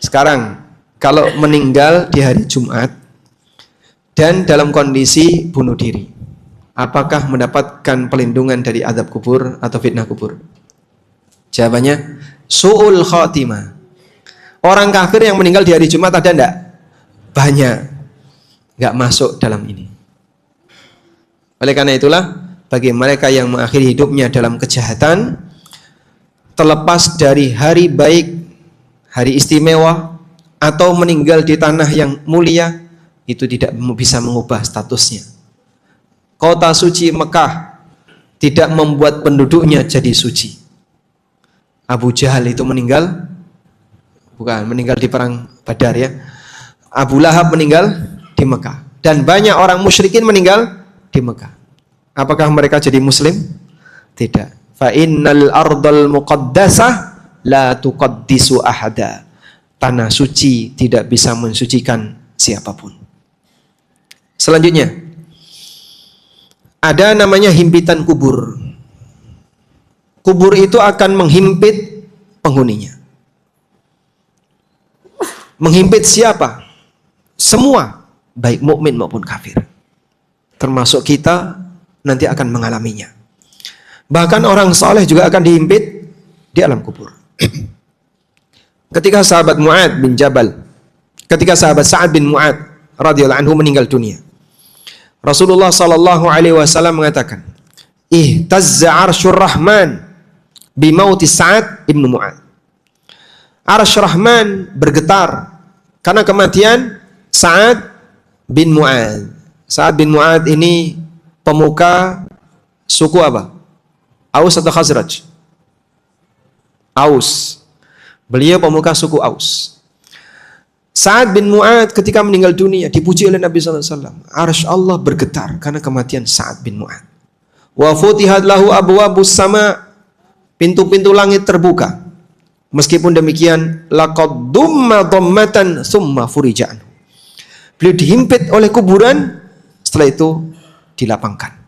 Sekarang kalau meninggal di hari Jumat dan dalam kondisi bunuh diri, apakah mendapatkan pelindungan dari azab kubur atau fitnah kubur? Jawabannya su'ul khatimah. Orang kafir yang meninggal di hari Jumat ada enggak? Banyak. Enggak masuk dalam ini. Oleh karena itulah, bagi mereka yang mengakhiri hidupnya dalam kejahatan, terlepas dari hari baik, hari istimewa, atau meninggal di tanah yang mulia, itu tidak bisa mengubah statusnya. Kota suci Mekah tidak membuat penduduknya jadi suci. Abu Jahal itu meninggal, bukan meninggal di perang Badar ya. Abu Lahab meninggal di Mekah, dan banyak orang musyrikin meninggal di Mekah. Apakah mereka jadi muslim? Tidak. Fa innal ardal muqaddasah la tuqaddisu ahada. Tanah suci tidak bisa mensucikan siapapun. Selanjutnya, ada namanya himpitan kubur. Kubur itu akan menghimpit penghuninya. Menghimpit siapa? Semua, baik mukmin maupun kafir. Termasuk kita nanti akan mengalaminya. Bahkan orang saleh juga akan dihimpit di alam kubur. Ketika sahabat Mu'ad bin Jabal, ketika sahabat Sa'ad bin Mu'ad radhiyallahu anhu meninggal dunia, Rasulullah sallallahu alaihi wasallam mengatakan, "Ihtazza 'arsyur Rahman bi mauti Sa'ad bin Mu'ad." Arsy Rahman bergetar karena kematian Sa'ad bin Mu'ad. Sa'ad bin Mu'ad ini pemuka suku apa? Aus atau Khazraj? Aus. Beliau pemuka suku Aus. Sa'ad bin Mu'ad ketika meninggal dunia dipuji oleh Nabi sallallahu alaihi wasallam. Arsy Allah bergetar karena kematian Sa'ad bin Mu'ad. Wa futihat lahu abwabus sama, pintu-pintu langit terbuka. Meskipun demikian, laqad dumma dhammatan tsumma furijan. Beliau dihimpit oleh kuburan, setelah itu dilapangkan.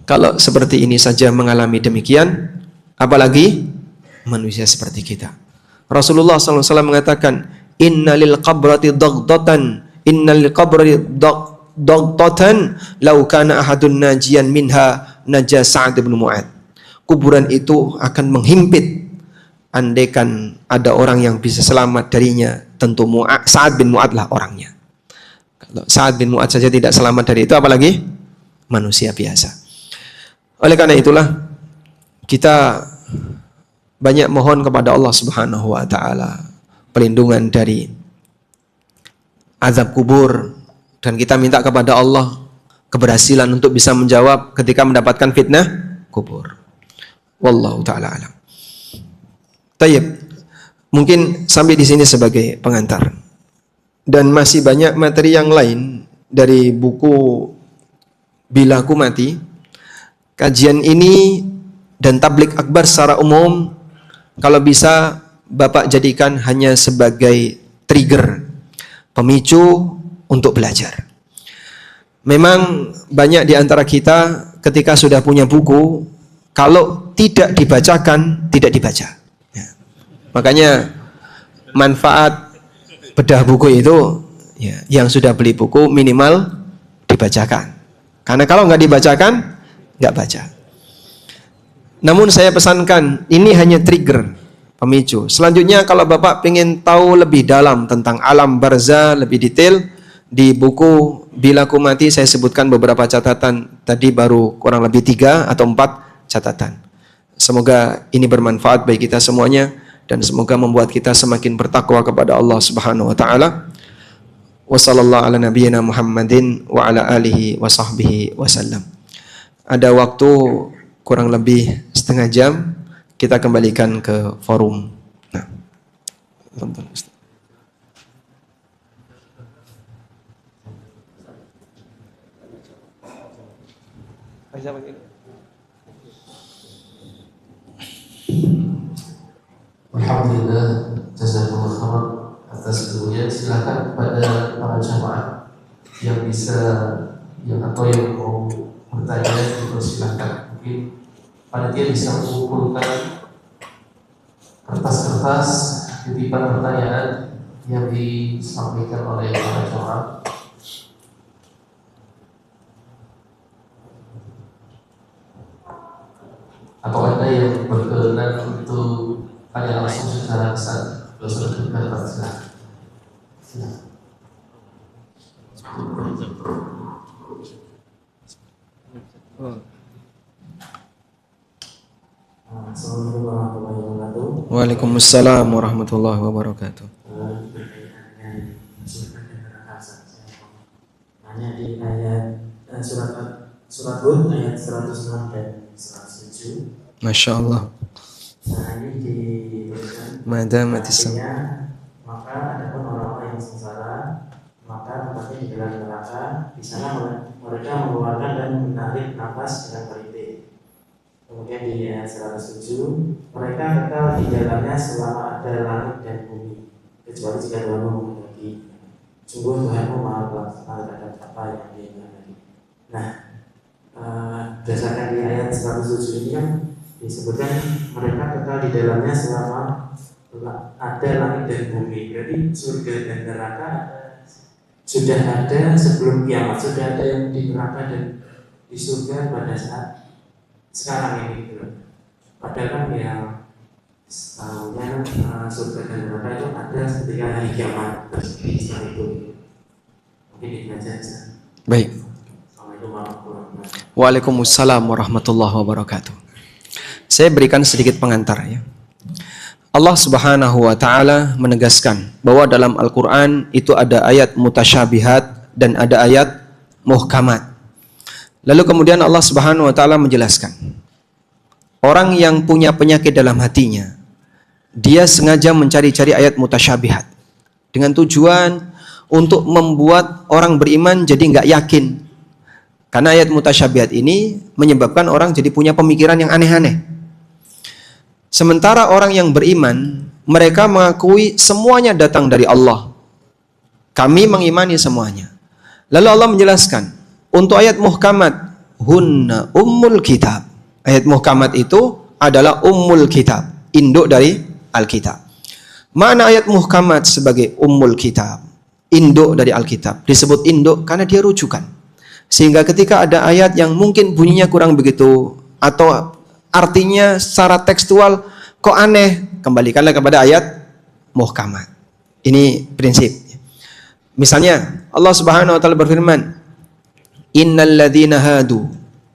Kalau seperti ini saja mengalami demikian, apalagi manusia seperti kita. Rasulullah SAW mengatakan, innalil qabrati daghdatan, innalil qabrati daghdatan, law kana ahadun najian minha najah Sa'ad bin Mu'ad. Kuburan itu akan menghimpit, andaikan ada orang yang bisa selamat darinya, tentu Sa'ad bin Mu'ad lah orangnya. Kalau Sa'ad bin Mu'ad saja tidak selamat dari itu, apalagi manusia biasa. Oleh karena itulah kita banyak mohon kepada Allah Subhanahu wa taala perlindungan dari azab kubur, dan kita minta kepada Allah keberhasilan untuk bisa menjawab ketika mendapatkan fitnah kubur. Wallahu taala alam. Tayyib. Mungkin sampai di sini sebagai pengantar. Dan masih banyak materi yang lain dari buku Bila Aku Mati. Kajian ini dan tablik akbar secara umum kalau bisa Bapak jadikan hanya sebagai trigger, pemicu untuk belajar. Memang banyak di antara kita ketika sudah punya buku, kalau tidak dibacakan, tidak dibaca. Ya. Makanya manfaat bedah buku itu, ya, yang sudah beli buku minimal dibacakan. Karena kalau nggak dibacakan, nggak baca. Namun saya pesankan, ini hanya trigger, pemicu. Selanjutnya kalau Bapak ingin tahu lebih dalam tentang alam barzah, lebih detail, di buku Bila Aku Mati saya sebutkan beberapa catatan. Tadi baru kurang lebih 3 atau 4 catatan. Semoga ini bermanfaat bagi kita semuanya, dan semoga membuat kita semakin bertakwa kepada Allah Subhanahu wa taala. Wassallallahu ala nabiyyina Muhammadin wa ala alihi wa sahbihi wasallam. Ada waktu kurang lebih setengah jam, kita kembalikan ke forum. Nah, Alhamdulillah, jazakumullah khairan atas ilmunya. Silakan kepada para jamaah yang bisa, yang atau yang mau bertanya, silakan. Mungkin panitia bisa mengumpulkan kertas-kertas titipan pertanyaan yang disampaikan oleh para jamaah. Atau ada yang berkenan untuk tanya langsung secara kesan, dosa dan silakan. Assalamualaikum warahmatullahi wabarakatuh. Waalaikumsalam warahmatullahi wabarakatuh. Hanya di ayat surat Hud ayat 106 dan 107. Masya Allah. Nah, ini dituliskan Madamatisam. maka adapun orang-orang yang sengsara, maka tempatnya di dalam neraka. Di sana mereka mengeluarkan dan menarik nafas dengan berhenti. Kemudian di ayat 107, mereka kekal di dalamnya selama ada langit dan bumi, kecuali jika Tuhanmu menghendaki. Sungguh Tuhanmu Maha Pelaksana terhadap apa yang Dia kehendaki. Nah, berdasarkan di ayat 107 ini kan disebutkan mereka kekal di dalamnya selama ada langit dan bumi. Berarti surga dan neraka sudah ada sebelum kiamat, sudah ada yang di neraka dan di surga pada saat sekarang ini gitu. Padahal kan ya setahunya surga dan neraka itu ada ketika hari kiamat, terus setelah itu mungkin dibaca saja. Baik. Assalamualaikum warahmatullahi wabarakatuh. Waalaikumsalam warahmatullahi wabarakatuh. Saya berikan sedikit pengantar ya. Allah Subhanahu wa taala menegaskan bahwa dalam Al-Qur'an itu ada ayat mutasyabihat dan ada ayat muhkamat. Lalu kemudian Allah Subhanahu wa taala menjelaskan, orang yang punya penyakit dalam hatinya, dia sengaja mencari-cari ayat mutasyabihat. dengan tujuan untuk membuat orang beriman jadi nggak yakin. Karena ayat mutasyabihat ini menyebabkan orang jadi punya pemikiran yang aneh-aneh. Sementara orang yang beriman, mereka mengakui semuanya datang dari Allah. Kami mengimani semuanya. Lalu Allah menjelaskan, untuk ayat muhkamat, hunna ummul kitab. Ayat muhkamat itu adalah ummul kitab, induk dari Alkitab. Mana ayat muhkamat sebagai ummul kitab, induk dari Alkitab? Disebut induk karena dia rujukan. Sehingga ketika ada ayat yang mungkin bunyinya kurang begitu atau artinya secara tekstual kok aneh, kembalikanlah kepada ayat muhkamat. Ini prinsip. Misalnya Allah Subhanahu wa taala berfirman, innal ladzina hadu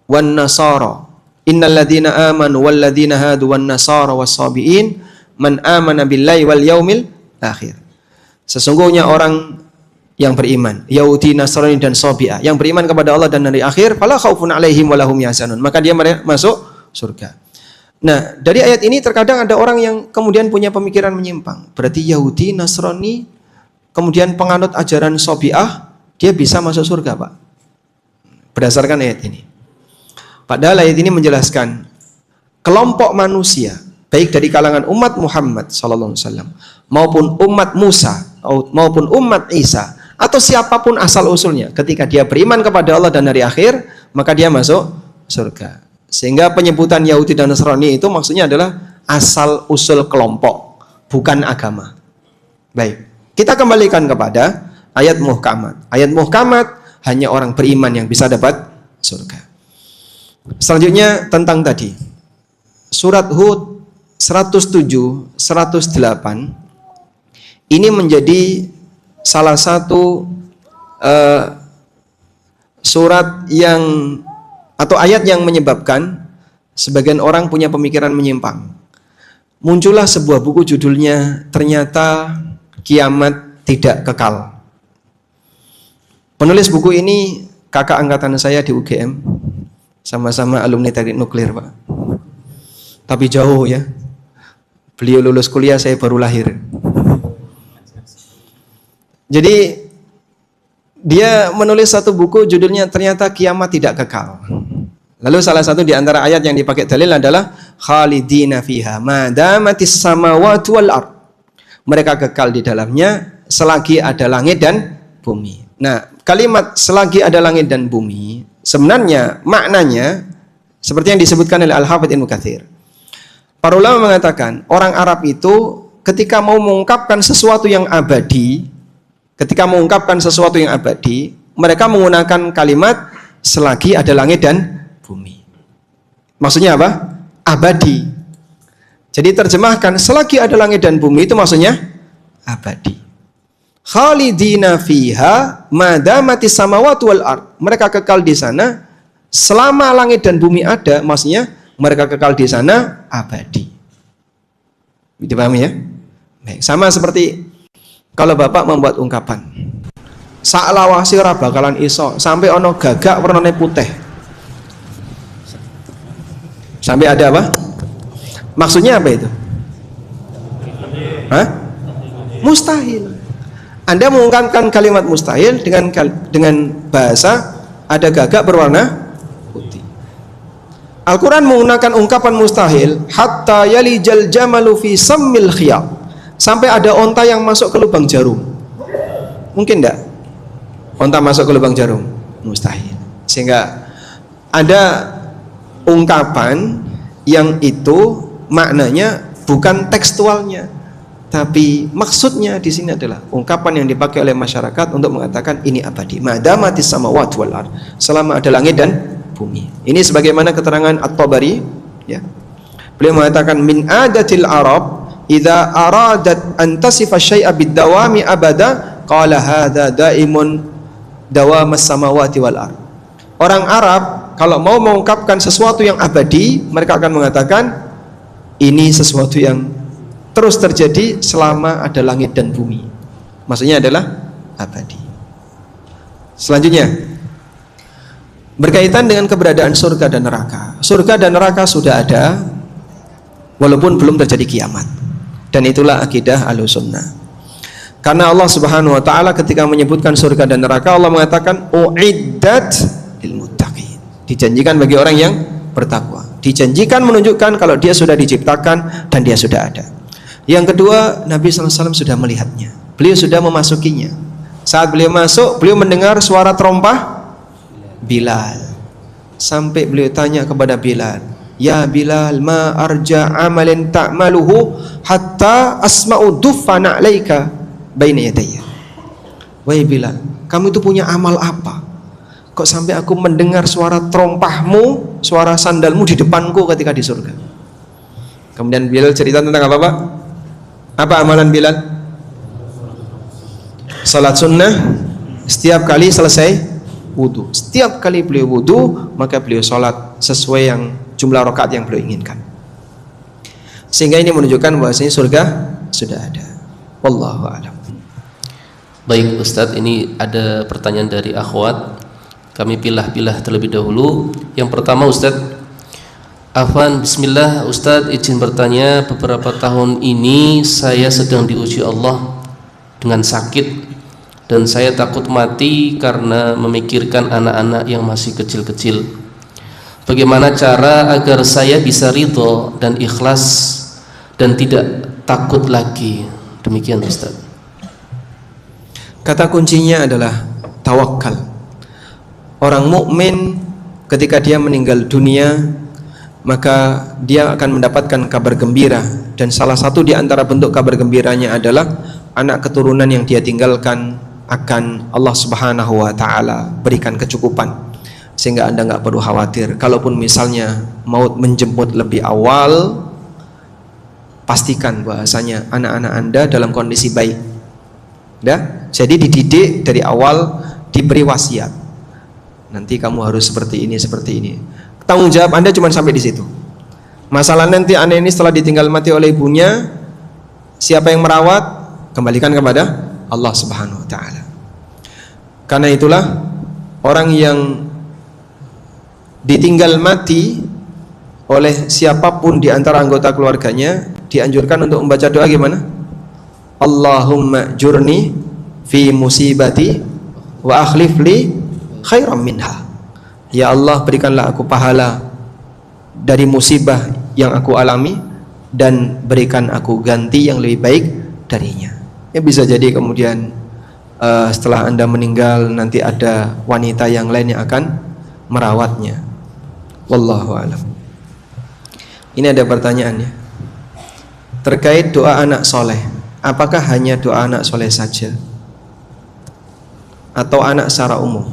wan nasara, innal ladzina amanu wal ladzina hadu wan nasara was-sabiin man amana billahi wal yaumil akhir. Sesungguhnya orang yang beriman, Yahudi, Nasrani dan Sabi'ah, yang beriman kepada Allah dan hari akhir, fala khaufun 'alaihim wa lahum yahzanun, maka dia masuk surga. Nah, dari ayat ini terkadang ada orang yang kemudian punya pemikiran menyimpang. Berarti Yahudi, Nasrani, kemudian penganut ajaran Sabi'ah, dia bisa masuk surga, Pak. Berdasarkan ayat ini. Padahal ayat ini menjelaskan kelompok manusia, baik dari kalangan umat Muhammad SAW maupun umat Musa maupun umat Isa atau siapapun asal usulnya, ketika dia beriman kepada Allah dan hari akhir, maka dia masuk surga. Sehingga penyebutan Yahudi dan Nasrani itu maksudnya adalah asal usul kelompok, bukan agama. Baik, kita kembalikan kepada ayat muhkamat. Ayat muhkamat hanya orang beriman yang bisa dapat surga. Selanjutnya tentang tadi surat Hud 107, 108 ini menjadi salah satu surat yang atau ayat yang menyebabkan sebagian orang punya pemikiran menyimpang. Muncullah sebuah buku judulnya Ternyata Kiamat Tidak Kekal. Penulis buku ini kakak angkatan saya di UGM, sama-sama alumni teknik nuklir, Pak. Tapi jauh ya. Beliau lulus kuliah, saya baru lahir. Jadi dia menulis satu buku judulnya Ternyata Kiamat Tidak Kekal. Lalu salah satu di antara ayat yang dipakai dalil adalah khalidina fiha ma damatis samawati wal ard. Mereka kekal di dalamnya selagi ada langit dan bumi. Nah, kalimat selagi ada langit dan bumi sebenarnya maknanya seperti yang disebutkan oleh Al-Hafidz Ibnu Katsir. Para ulama mengatakan orang Arab itu ketika mau mengungkapkan sesuatu yang abadi, mereka menggunakan kalimat selagi ada langit dan bumi. Maksudnya apa? Abadi. Jadi terjemahkan selagi ada langit dan bumi itu maksudnya abadi. Khalidina fiha madamatis samawati wal ard. Mereka kekal di sana selama langit dan bumi ada, maksudnya mereka kekal di sana abadi. Dipahami ya? Baik, sama seperti kalau Bapak membuat ungkapan saklawasi ora bakalan iso sampai ono gagak warnane putih. Sampai ada apa? Maksudnya apa itu? Hah? Mustahil. Anda mengungkapkan kalimat mustahil dengan bahasa ada gagak berwarna putih. Al-Quran menggunakan ungkapan mustahil hatta yalijal jamalu fi sammil khiyat, sampai ada onta yang masuk ke lubang jarum. Mungkin enggak? Onta masuk ke lubang jarum? Mustahil. Sehingga ada ungkapan yang itu maknanya bukan tekstualnya, tapi maksudnya di sini adalah ungkapan yang dipakai oleh masyarakat untuk mengatakan ini abadi. Madamatis samawati wal ard, selama ada langit dan bumi. Ini sebagaimana keterangan At-Tabari, ya. Beliau mengatakan min adatil Arab idza aradat an tasifa syai'a bid-dawami abada qala hadza daimun dawamas samawati wal ard. Orang Arab kalau mau mengungkapkan sesuatu yang abadi, mereka akan mengatakan ini sesuatu yang terus terjadi selama ada langit dan bumi. Maksudnya adalah abadi. Selanjutnya berkaitan dengan keberadaan surga dan neraka. Surga dan neraka sudah ada walaupun belum terjadi kiamat. Dan itulah akidah Ahlussunnah. Karena Allah Subhanahu wa taala ketika menyebutkan surga dan neraka, Allah mengatakan uiddat lil muttaqin. Dijanjikan bagi orang yang bertakwa. Dijanjikan menunjukkan kalau dia sudah diciptakan dan dia sudah ada. Yang kedua, Nabi sallallahu alaihi wasallam sudah melihatnya. Beliau sudah memasukinya. Saat beliau masuk, beliau mendengar suara terompah Bilal. Sampai beliau tanya kepada Bilal, "Ya Bilal, ma arja amalin ta'maluhu hatta asma'u duffana 'alaika baina yadayya." Wahai Bilal, kamu itu punya amal apa? Kok sampai aku mendengar suara terompahmu, suara sandalmu di depanku ketika di surga? Kemudian Bilal cerita tentang apa, Pak? Apa amalan Bilal? Salat sunnah setiap kali selesai wudu. Setiap kali beliau wudu, maka beliau salat sesuai yang jumlah rakaat yang beliau inginkan. Sehingga ini menunjukkan bahwasanya surga sudah ada. Wallahu a'lam. Baik Ustadz, ini ada pertanyaan dari akhwat. Kami pilah-pilah terlebih dahulu. Yang pertama Ustadz, Afwan, bismillah Ustadz, izin bertanya, beberapa tahun ini saya sedang diuji Allah dengan sakit dan saya takut mati karena memikirkan anak-anak yang masih kecil-kecil. Bagaimana cara agar saya bisa ridho dan ikhlas dan tidak takut lagi? Demikian Ustadz. Kata kuncinya adalah tawakal. Orang mukmin ketika dia meninggal dunia, maka dia akan mendapatkan kabar gembira, dan salah satu di antara bentuk kabar gembiranya adalah anak keturunan yang dia tinggalkan akan Allah Subhanahu wa taala berikan kecukupan, sehingga Anda nggak perlu khawatir. Kalaupun misalnya maut menjemput lebih awal, pastikan bahasanya anak-anak Anda dalam kondisi baik. Ya, jadi dididik dari awal, diberi wasiat. Nanti kamu harus seperti ini, seperti ini. Tanggung jawab Anda cuma sampai di situ. Masalah nanti anak ini setelah ditinggal mati oleh ibunya, siapa yang merawat? Kembalikan kepada Allah Subhanahu wa taala. Karena itulah orang yang ditinggal mati oleh siapapun di antara anggota keluarganya dianjurkan untuk membaca doa gimana? Allahumma jurni fi musibati wa akhlif li khairan minha. Ya Allah, berikanlah aku pahala dari musibah yang aku alami dan berikan aku ganti yang lebih baik darinya. Ya, bisa jadi kemudian setelah Anda meninggal nanti ada wanita yang lain yang akan merawatnya. Wallahu a'lam. Ini ada pertanyaannya terkait doa anak soleh. Apakah hanya doa anak soleh saja atau anak secara umum?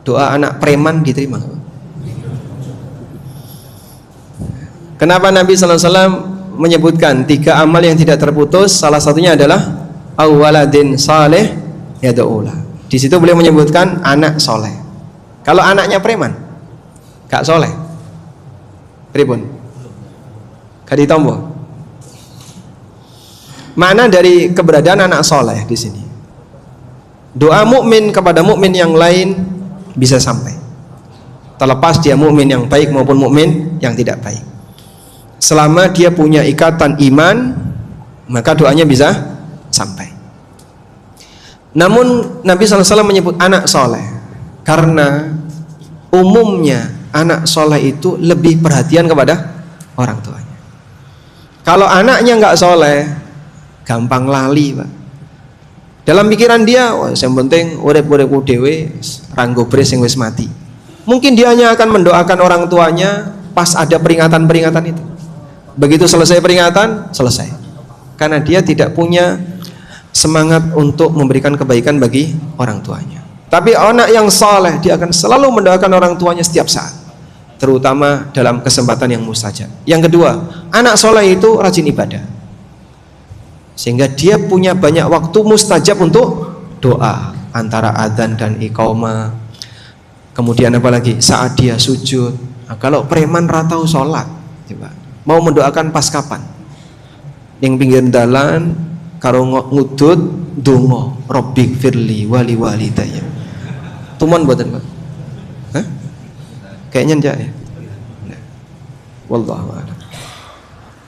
Doa anak preman diterima? Kenapa Nabi sallallahu alaihi wasallam menyebutkan 3 amal yang tidak terputus? Salah satunya adalah awaladin saleh yad'ula. Di situ beliau menyebutkan anak soleh. Kalau anaknya preman, gak soleh, pripun? Gak ditombo. Makna dari keberadaan anak soleh di sini, doa mukmin kepada mukmin yang lain bisa sampai, terlepas dia mukmin yang baik maupun mukmin yang tidak baik. Selama dia punya ikatan iman, maka doanya bisa sampai. Namun Nabi SAW menyebut anak soleh karena umumnya anak soleh itu lebih perhatian kepada orang tuanya. Kalau anaknya nggak soleh, gampang lali, Pak. Dalam pikiran dia, wah, yang penting urip-uripku dhewe, ranggo bres yang wis mati. Mungkin dia hanya akan mendoakan orang tuanya pas ada peringatan-peringatan itu. Begitu selesai peringatan, selesai. Karena dia tidak punya semangat untuk memberikan kebaikan bagi orang tuanya. Tapi anak yang saleh, dia akan selalu mendoakan orang tuanya setiap saat, terutama dalam kesempatan yang mustajab. Yang kedua, anak saleh itu rajin ibadah, sehingga dia punya banyak waktu mustajab untuk doa antara adzan dan iqamah. Kemudian apalagi saat dia sujud. Nah, kalau preman ratau sholat, coba mau mendoakan pas kapan? Yang pinggir dalan karo ngudut donga Rabbik firli wali walidayya. Tuman mboten, Pak? Hah? Kayaknya enggak ya. Wallahu a'lam.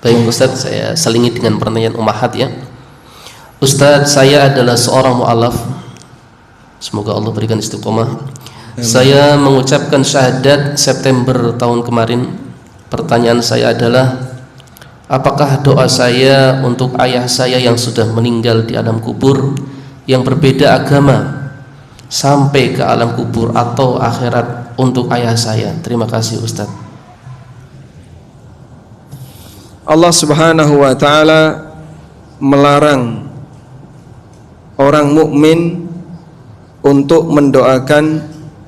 Baik Ustadz, saya selingi dengan pertanyaan Ummahat ya. Ustadz, saya adalah seorang mu'alaf. Semoga Allah berikan istiqomah. Saya mengucapkan syahadat September tahun kemarin. Pertanyaan saya adalah, apakah doa saya untuk ayah saya yang sudah meninggal di alam kubur yang berbeda agama sampai ke alam kubur atau akhirat untuk ayah saya? Terima kasih Ustadz. Allah Subhanahu wa taala melarang orang mukmin untuk mendoakan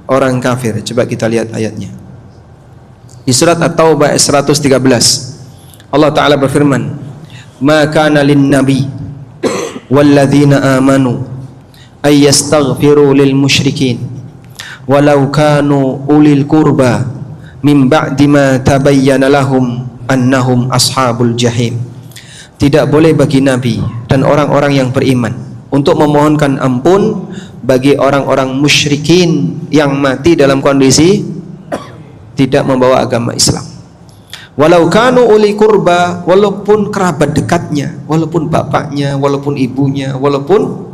orang kafir. Coba kita lihat ayatnya. Di surat At-Taubah ayat 113. Allah taala berfirman, "Ma kana lin-nabi walladzina amanu ay yastaghfiru lil musyrikin walau kanu ulil qurba min ba'di ma tabayyana lahum annahum ashabul jahim." Tidak boleh bagi nabi dan orang-orang yang beriman untuk memohonkan ampun bagi orang-orang musyrikin yang mati dalam kondisi tidak membawa agama Islam. Walau kanu uli kurba, walaupun kerabat dekatnya, walaupun bapaknya, walaupun ibunya, walaupun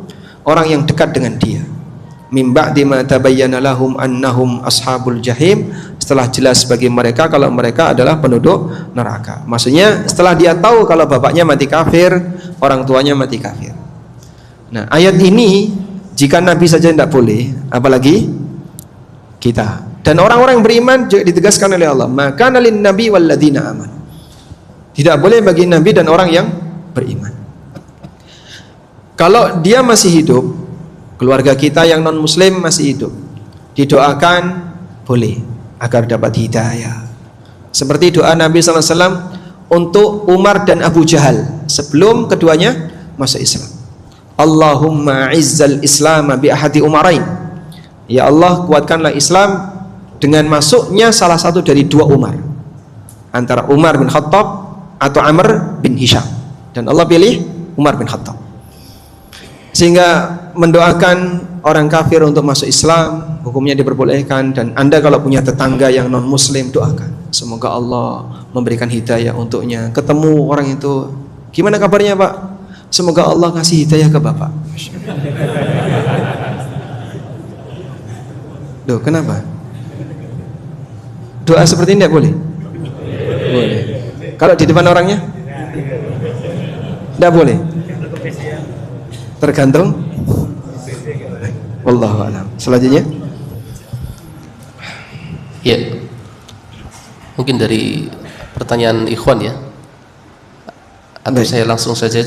orang yang dekat dengan dia. Mim ba'di ma tabayyana lahum annahum ashabul jahim, setelah jelas bagi mereka kalau mereka adalah penduduk neraka. Maksudnya setelah dia tahu kalau bapaknya mati kafir, orang tuanya mati kafir. Nah, ayat ini jika Nabi saja tidak boleh, apalagi kita. Dan orang-orang yang beriman juga ditegaskan oleh Allah, maka nalin nabi walladzina aman. Tidak boleh bagi Nabi dan orang yang beriman. Kalau dia masih hidup, keluarga kita yang non muslim masih hidup, didoakan boleh agar dapat hidayah. Seperti doa Nabi SAW untuk Umar dan Abu Jahal sebelum keduanya masuk Islam. Allahumma izzal Islam bi ahadi umarain. Ya Allah, kuatkanlah Islam dengan masuknya salah satu dari dua Umar, antara Umar bin Khattab atau Amr bin Hisham. Dan Allah pilih Umar bin Khattab. Sehingga mendoakan orang kafir untuk masuk Islam hukumnya diperbolehkan. Dan Anda kalau punya tetangga yang non muslim, doakan semoga Allah memberikan hidayah untuknya. Ketemu orang itu, gimana kabarnya Pak? Semoga Allah kasih hidayah ke Bapak. Loh, kenapa? Doa seperti ini tidak boleh? Boleh. Kalau di depan orangnya? Tidak boleh. Tergantung. Wallahu a'lam. Selanjutnya? Ya. Mungkin dari pertanyaan ikhwan ya. Atau saya langsung saja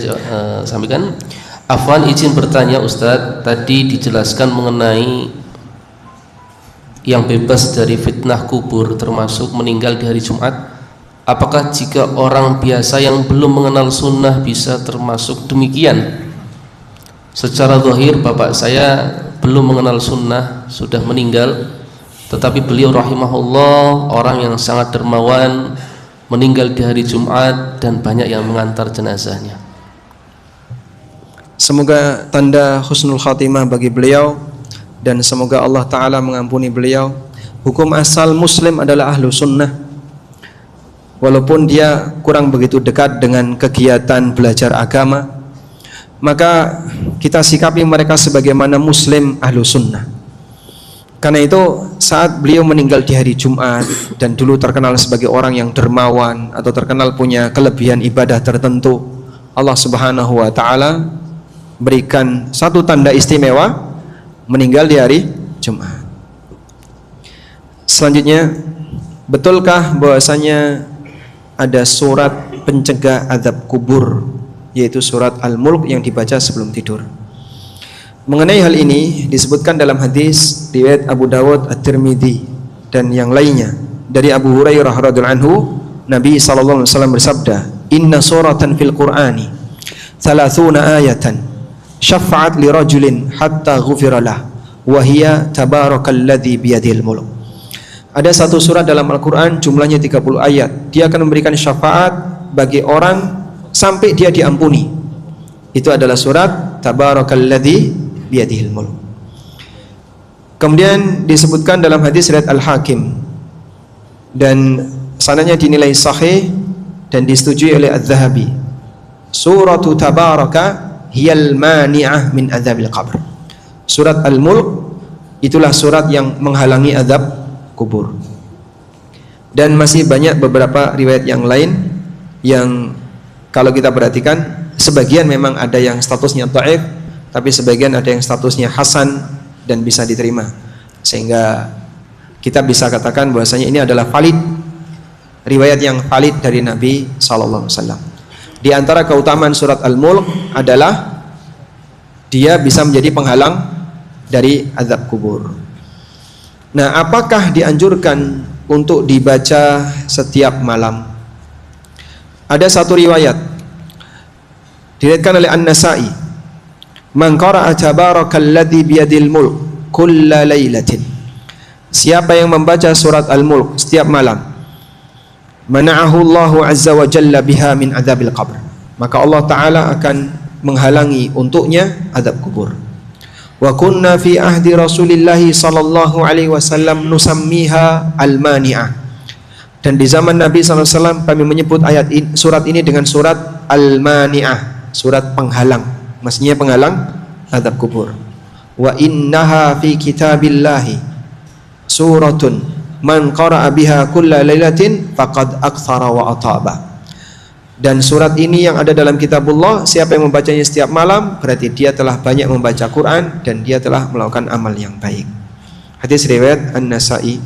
sampaikan. Afwan, izin bertanya Ustadz, tadi dijelaskan mengenai yang bebas dari fitnah kubur termasuk meninggal di hari Jumat. Apakah jika orang biasa yang belum mengenal sunnah bisa termasuk demikian? Secara zahir bapak saya belum mengenal sunnah, sudah meninggal, tetapi beliau rahimahullah orang yang sangat dermawan, meninggal di hari Jumat dan banyak yang mengantar jenazahnya. Semoga tanda husnul khatimah bagi beliau dan semoga Allah Ta'ala mengampuni beliau. Hukum asal muslim adalah ahlu sunnah, walaupun dia kurang begitu dekat dengan kegiatan belajar agama, maka kita sikapi mereka sebagaimana muslim ahlu sunnah. Karena itu saat beliau meninggal di hari Jumat dan dulu terkenal sebagai orang yang dermawan atau terkenal punya kelebihan ibadah tertentu, Allah Subhanahu wa Ta'ala berikan satu tanda istimewa, meninggal di hari Jumat. Selanjutnya, betulkah bahwasanya ada surat pencegah azab kubur, yaitu surat Al-Mulk yang dibaca sebelum tidur? Mengenai hal ini disebutkan dalam hadis riwayat Abu Dawud, At-Tirmidzi dan yang lainnya dari Abu Hurairah radhiyallahu anhu, Nabi sallallahu alaihi wasallam bersabda, "Inna suratan fil Qur'ani 30 ayatan syafa'at li rajulin hatta ghufira lah wa hiya tabarakalladzi biyadil mulk." Ada satu surat dalam Al-Qur'an jumlahnya 30 ayat. Dia akan memberikan syafaat bagi orang sampai dia diampuni. Itu adalah surat Tabarakalladzi biyadihil mulk. Kemudian disebutkan dalam hadis riwayat Al-Hakim dan sanadnya dinilai sahih dan disetujui oleh Az-Zahabi. Suratu Tabaraka hiyal mani'ah min adzabil qabr. Surat Al-Mulk itulah surat yang menghalangi azab kubur. Dan masih banyak beberapa riwayat yang lain yang kalau kita perhatikan, sebagian memang ada yang statusnya dhaif, tapi sebagian ada yang statusnya hasan dan bisa diterima, sehingga kita bisa katakan bahwasanya ini adalah valid, riwayat yang valid dari Nabi SAW. Di antara keutamaan surat Al-Mulk adalah dia bisa menjadi penghalang dari azab kubur. Nah, apakah dianjurkan untuk dibaca setiap malam? Ada satu riwayat diriwayatkan oleh An-Nasa'i, man qara'a tabarakalladzi biyadil mulk kulla lailatin, siapa yang membaca surat Al-Mulk setiap malam, mana'ahu Allahu azza wa jalla biha min adzabil qabr, maka Allah taala akan menghalangi untuknya azab kubur. Wa kunna fi ahdi Rasulillah sallallahu alaihi wasallam nusammiha al-mani'ah, dan di zaman Nabi SAW kami menyebut surat ini dengan surat Al-Mani'ah, surat penghalang, maksudnya penghalang azab kubur. Wa innaha fi kitabillahi suratun man qara'a biha kulla lailatin faqad aktsara wa ataba. Dan surat ini yang ada dalam kitabullah, siapa yang membacanya setiap malam berarti dia telah banyak membaca Quran dan dia telah melakukan amal yang baik. Hadis riwayat An-Nasa'i,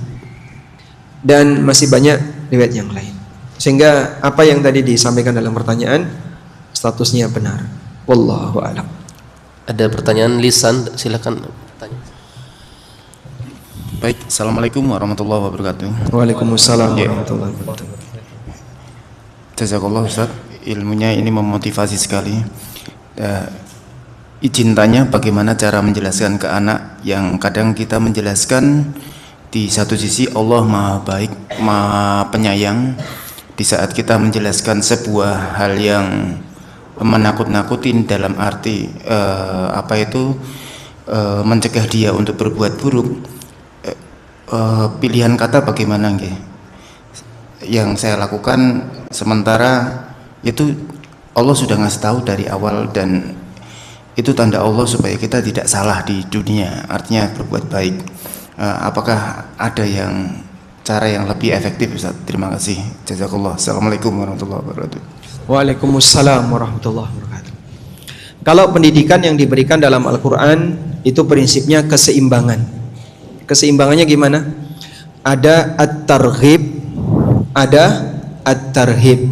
dan masih banyak riwayat yang lain. Sehingga apa yang tadi disampaikan dalam pertanyaan statusnya benar. Wallahu a'lam. Ada pertanyaan lisan, silakan bertanya. Baik, assalamualaikum warahmatullahi wabarakatuh. Waalaikumsalam warahmatullahi wabarakatuh. Jazakallah Ustaz, ilmunya ini memotivasi sekali. Izin tanya, bagaimana cara menjelaskan ke anak yang kadang kita menjelaskan di satu sisi Allah maha baik, maha penyayang, di saat kita menjelaskan sebuah hal yang menakut-nakutin dalam arti mencegah dia untuk berbuat buruk, pilihan kata bagaimana nggih? Yang saya lakukan sementara itu Allah sudah ngasih tahu dari awal, dan itu tanda Allah supaya kita tidak salah di dunia, artinya berbuat baik. Apakah ada cara yang lebih efektif, Ustaz? Terima kasih. Jazakallah. Assalamualaikum warahmatullahi wabarakatuh. Waalaikumsalam warahmatullahi wabarakatuh. Kalau pendidikan yang diberikan dalam Al-Quran itu prinsipnya keseimbangan. Keseimbangannya gimana? Ada at-targhib, ada at-tarhib,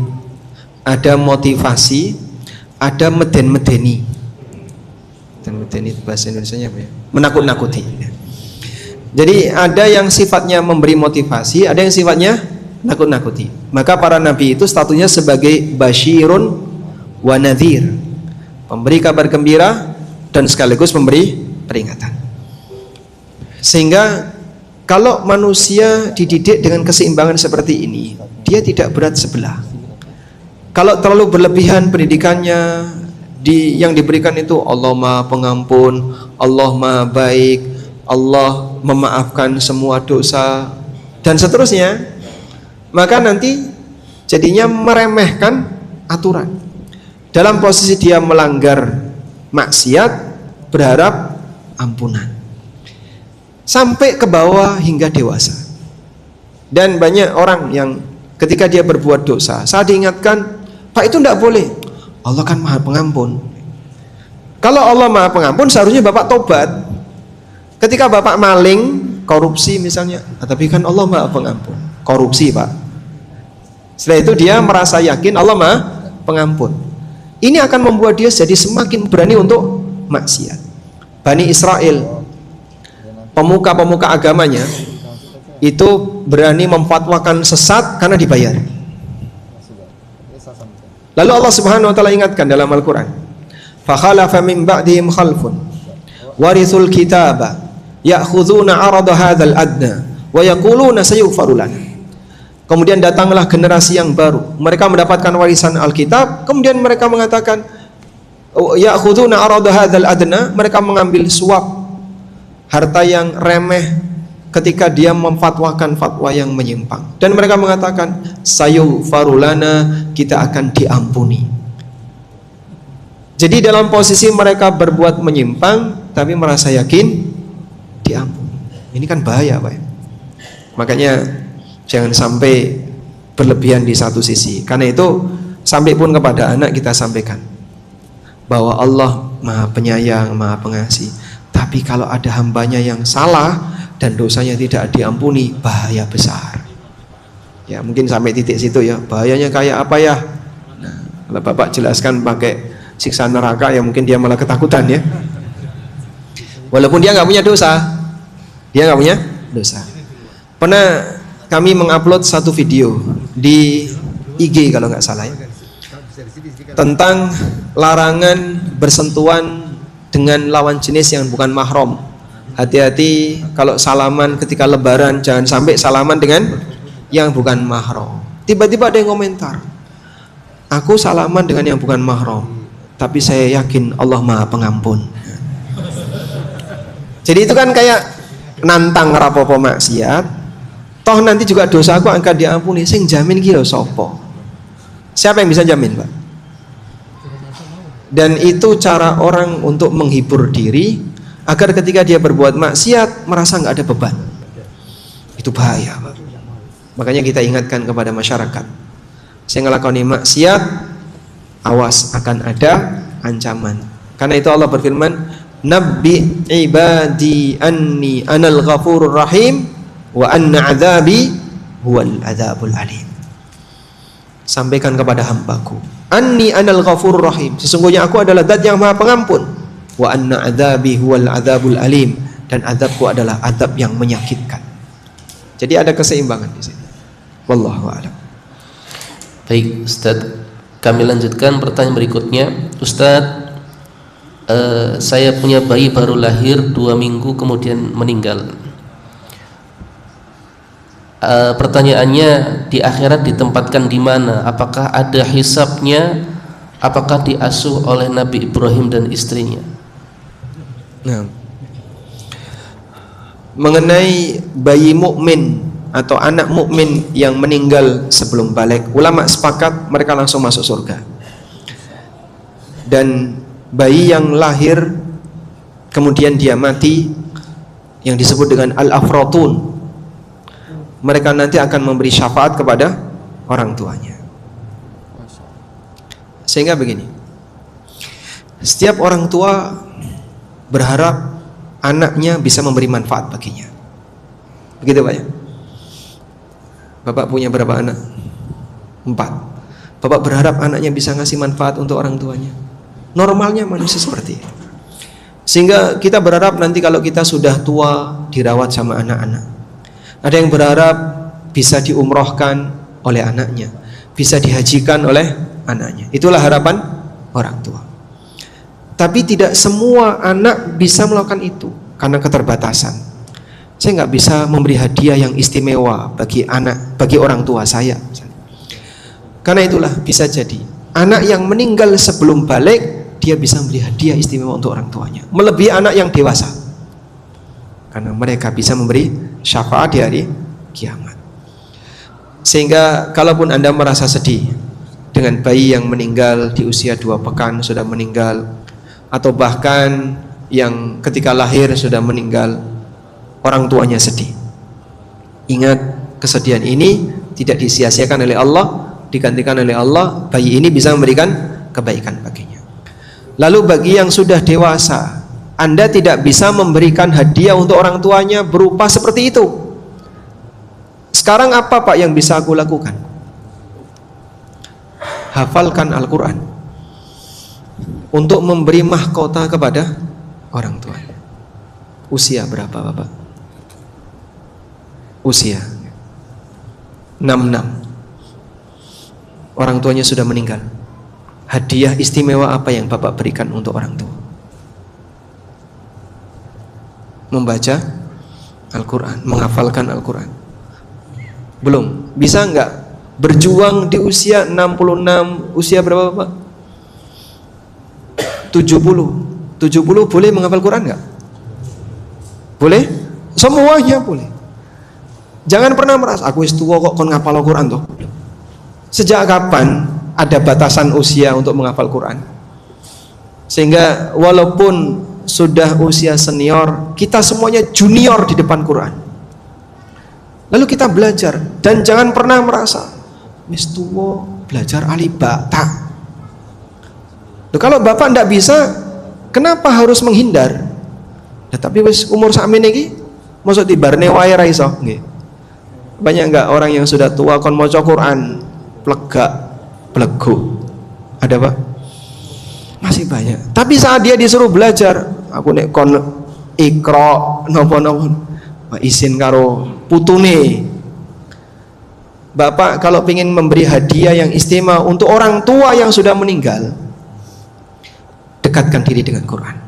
ada motivasi, ada meden-medeni. Meden-medeni itu bahasa Indonesianya apa ya? Menakut-nakuti. Jadi ada yang sifatnya memberi motivasi, ada yang sifatnya nakut-nakuti. Maka para nabi itu statusnya sebagai basyirun wa nadhir, pemberi kabar gembira dan sekaligus memberi peringatan. Sehingga kalau manusia dididik dengan keseimbangan seperti ini, dia tidak berat sebelah. Kalau terlalu berlebihan pendidikannya, yang diberikan itu Allah Maha Pengampun, Allah Maha Baik, Allah memaafkan semua dosa dan seterusnya, maka nanti jadinya meremehkan aturan. Dalam posisi dia melanggar maksiat berharap ampunan. Sampai ke bawah hingga dewasa. Dan banyak orang yang ketika dia berbuat dosa, saat diingatkan, Pak itu tidak boleh, Allah kan Maha Pengampun. Kalau Allah Maha Pengampun, seharusnya Bapak tobat. Ketika Bapak maling, korupsi misalnya, tapi kan Allah Maha Pengampun, korupsi Pak. Setelah itu dia merasa yakin Allah Maha Pengampun. Ini akan membuat dia jadi semakin berani untuk maksiat. Bani Israel, pemuka-pemuka agamanya itu berani memfatwakan sesat karena dibayar. Lalu Allah Subhanahu wa taala ingatkan dalam Al-Qur'an, fa khalafa min ba'dihim khalfun warithul kitaba ya'khuduna 'arada hadzal adna wa yaquluna sayughfaru lana. Kemudian datanglah generasi yang baru, mereka mendapatkan warisan Alkitab, kemudian mereka mengatakan ya'khuduna 'arada hadzal adna, mereka mengambil suap harta yang remeh ketika dia memfatwakan fatwa yang menyimpang, dan mereka mengatakan sayughfaru lana, kita akan diampuni. Jadi dalam posisi mereka berbuat menyimpang tapi merasa yakin diampuni. Ini kan bahaya, Pak. Makanya jangan sampai berlebihan di satu sisi. Karena itu sampai pun kepada anak kita sampaikan bahwa Allah Maha Penyayang, Maha Pengasih. Tapi kalau ada hambanya yang salah dan dosanya tidak diampuni, bahaya besar. Ya mungkin sampai titik situ ya. Bahayanya kayak apa ya? Nah, kalau Bapak jelaskan pakai siksa neraka, ya mungkin dia malah ketakutan ya. Walaupun dia nggak punya dosa, Pernah kami mengupload satu video di IG kalau nggak salah ya, tentang larangan bersentuhan dengan lawan jenis yang bukan mahram. Hati-hati kalau salaman ketika lebaran, jangan sampai salaman dengan yang bukan mahram. Tiba-tiba ada yang komentar, aku salaman dengan yang bukan mahram, tapi saya yakin Allah Maha Pengampun. Jadi itu kan kayak nantang rapopo maksiat, toh nanti juga dosaku akan diampuni. Sing jamin ki lho sapa? Siapa yang bisa jamin, Pak? Dan itu cara orang untuk menghibur diri agar ketika dia berbuat maksiat merasa nggak ada beban. Itu bahaya, Pak. Makanya kita ingatkan kepada masyarakat, saya ngelakoni maksiat, awas akan ada ancaman. Karena itu Allah berfirman, nabbi ibadi anni anal ghafurur rahim wa anna adzabi huwal adzabul alim. Sampaikan kepada hambaku, anni anal ghafurur rahim, sesungguhnya aku adalah zat yang maha pengampun, wa anna adzabi huwal adzabul alim, dan azabku adalah azab yang menyakitkan. Jadi ada keseimbangan di sini. Wallahu a'lam. Baik, Ustaz, kami lanjutkan pertanyaan berikutnya. Ustaz, saya punya bayi baru lahir 2 minggu kemudian meninggal. Pertanyaannya, di akhirat ditempatkan di mana? Apakah ada hisabnya? Apakah diasuh oleh Nabi Ibrahim dan istrinya? Nah, mengenai bayi mukmin atau anak mukmin yang meninggal sebelum balik, ulama sepakat mereka langsung masuk surga. Dan bayi yang lahir kemudian dia mati, yang disebut dengan al-afratun, mereka nanti akan memberi syafaat kepada orang tuanya. Sehingga begini, setiap orang tua berharap anaknya bisa memberi manfaat baginya. Begitu Pak ya? Bapak punya berapa anak? 4. Bapak berharap anaknya bisa ngasih manfaat untuk orang tuanya. Normalnya manusia seperti itu. Sehingga kita berharap nanti kalau kita sudah tua dirawat sama anak-anak. Ada yang berharap bisa diumrohkan oleh anaknya, bisa dihajikan oleh anaknya. Itulah harapan orang tua. Tapi tidak semua anak bisa melakukan itu karena keterbatasan. Saya nggak bisa memberi hadiah yang istimewa bagi anak, bagi orang tua saya. Karena itulah bisa jadi anak yang meninggal sebelum balik, dia bisa memberi hadiah istimewa untuk orang tuanya, melebihi anak yang dewasa. Karena mereka bisa memberi syafaat di hari kiamat. Sehingga kalaupun Anda merasa sedih dengan bayi yang meninggal di usia 2 pekan sudah meninggal, atau bahkan yang ketika lahir sudah meninggal, orang tuanya sedih, ingat kesedihan ini tidak disia-siakan oleh Allah, digantikan oleh Allah. Bayi ini bisa memberikan kebaikan baginya. Lalu bagi yang sudah dewasa, Anda tidak bisa memberikan hadiah untuk orang tuanya berupa seperti itu. Sekarang apa Pak yang bisa aku lakukan? Hafalkan Al-Quran untuk memberi mahkota kepada orang tuanya. Usia berapa Bapak? Usia 66. Orang tuanya sudah meninggal. Hadiah istimewa apa yang Bapak berikan untuk orang tua? Membaca Al-Quran, menghafalkan Al-Quran. Belum, bisa enggak berjuang di usia 66, usia berapa Pak? 70 boleh menghafal Quran enggak? Boleh? Semuanya boleh. Jangan pernah merasa aku wis tua kok kon ngapal Al-Quran toh. Sejak kapan ada batasan usia untuk menghafal Quran? Sehingga walaupun sudah usia senior, kita semuanya junior di depan Quran. Lalu kita belajar, dan jangan pernah merasa wis tuwa belajar alibak tak. Kalau bapak ndak bisa, kenapa harus menghindar? Nah, tapi wis umur sakmene iki mosok dibarne wae ra iso nggih. Banyak enggak orang yang sudah tua kon maca Quran plegak plegu? Ada Pak? Masih banyak. Tapi saat dia disuruh belajar, aku nek kon ikra napa-napa izin karo putune. Bapak kalau ingin memberi hadiah yang istimewa untuk orang tua yang sudah meninggal, dekatkan diri dengan Quran.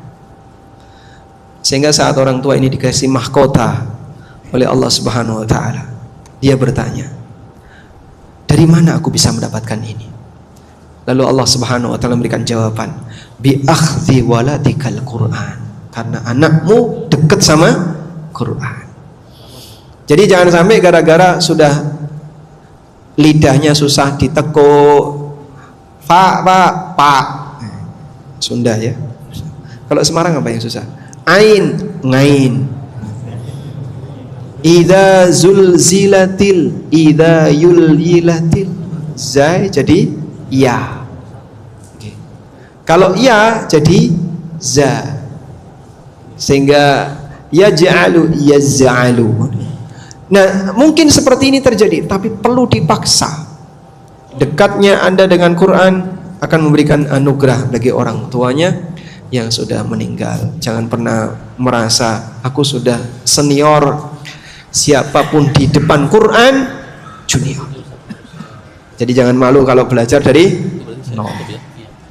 Sehingga saat orang tua ini dikasih mahkota oleh Allah Subhanahu wa taala, dia bertanya, "Dari mana aku bisa mendapatkan ini?" Lalu Allah Subhanahu wa taala memberikan jawaban, "Bi akhdhi waladikal Quran." Karena anakmu dekat sama Quran. Jadi jangan sampai gara-gara sudah lidahnya susah ditekuk, pak Sunda ya. Kalau Semarang apa yang susah? Ain, ngain. Idza zulzilatil, idza yulilatil, zai jadi ya. Okay. Kalau ya jadi za. Sehingga yaj'alu yaz'alu. Nah, mungkin seperti ini terjadi, tapi perlu dipaksa. Dekatnya Anda dengan Quran akan memberikan anugerah bagi orang tuanya yang sudah meninggal. Jangan pernah merasa aku sudah senior, siapapun di depan Quran junior. Jadi jangan malu kalau belajar dari nol.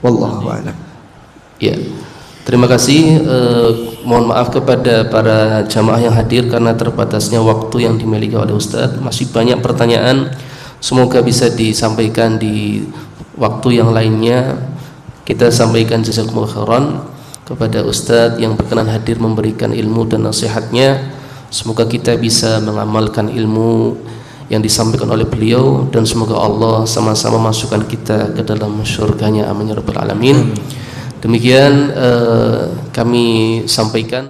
Wallahu a'lam. Ya. Terima kasih. Mohon maaf kepada para jamaah yang hadir karena terbatasnya waktu yang dimiliki oleh Ustadz. Masih banyak pertanyaan, semoga bisa disampaikan di waktu yang lainnya. Kita sampaikan jazakumullah khairan kepada Ustadz yang berkenan hadir memberikan ilmu dan nasihatnya. Semoga kita bisa mengamalkan ilmu yang disampaikan oleh beliau, dan semoga Allah sama-sama masukkan kita ke dalam syurganya. Amin ya rabbal alamin. Demikian kami sampaikan.